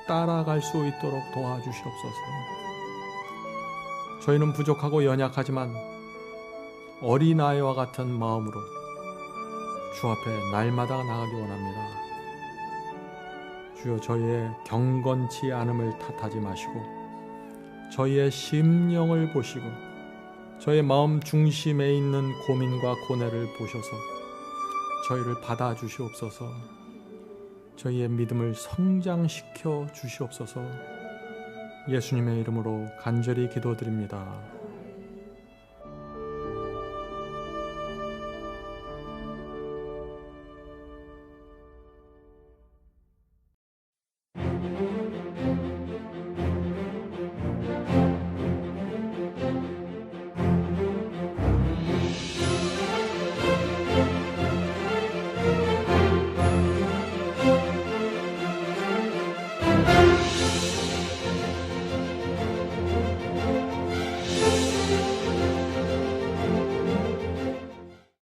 Speaker 1: 따라갈 수 있도록 도와주시옵소서. 저희는 부족하고 연약하지만 어린아이와 같은 마음으로 주 앞에 날마다 나가기 원합니다. 주여, 저희의 경건치 않음을 탓하지 마시고 저희의 심령을 보시고 저희의 마음 중심에 있는 고민과 고뇌를 보셔서 저희를 받아주시옵소서. 저희의 믿음을 성장시켜 주시옵소서. 예수님의 이름으로 간절히 기도드립니다.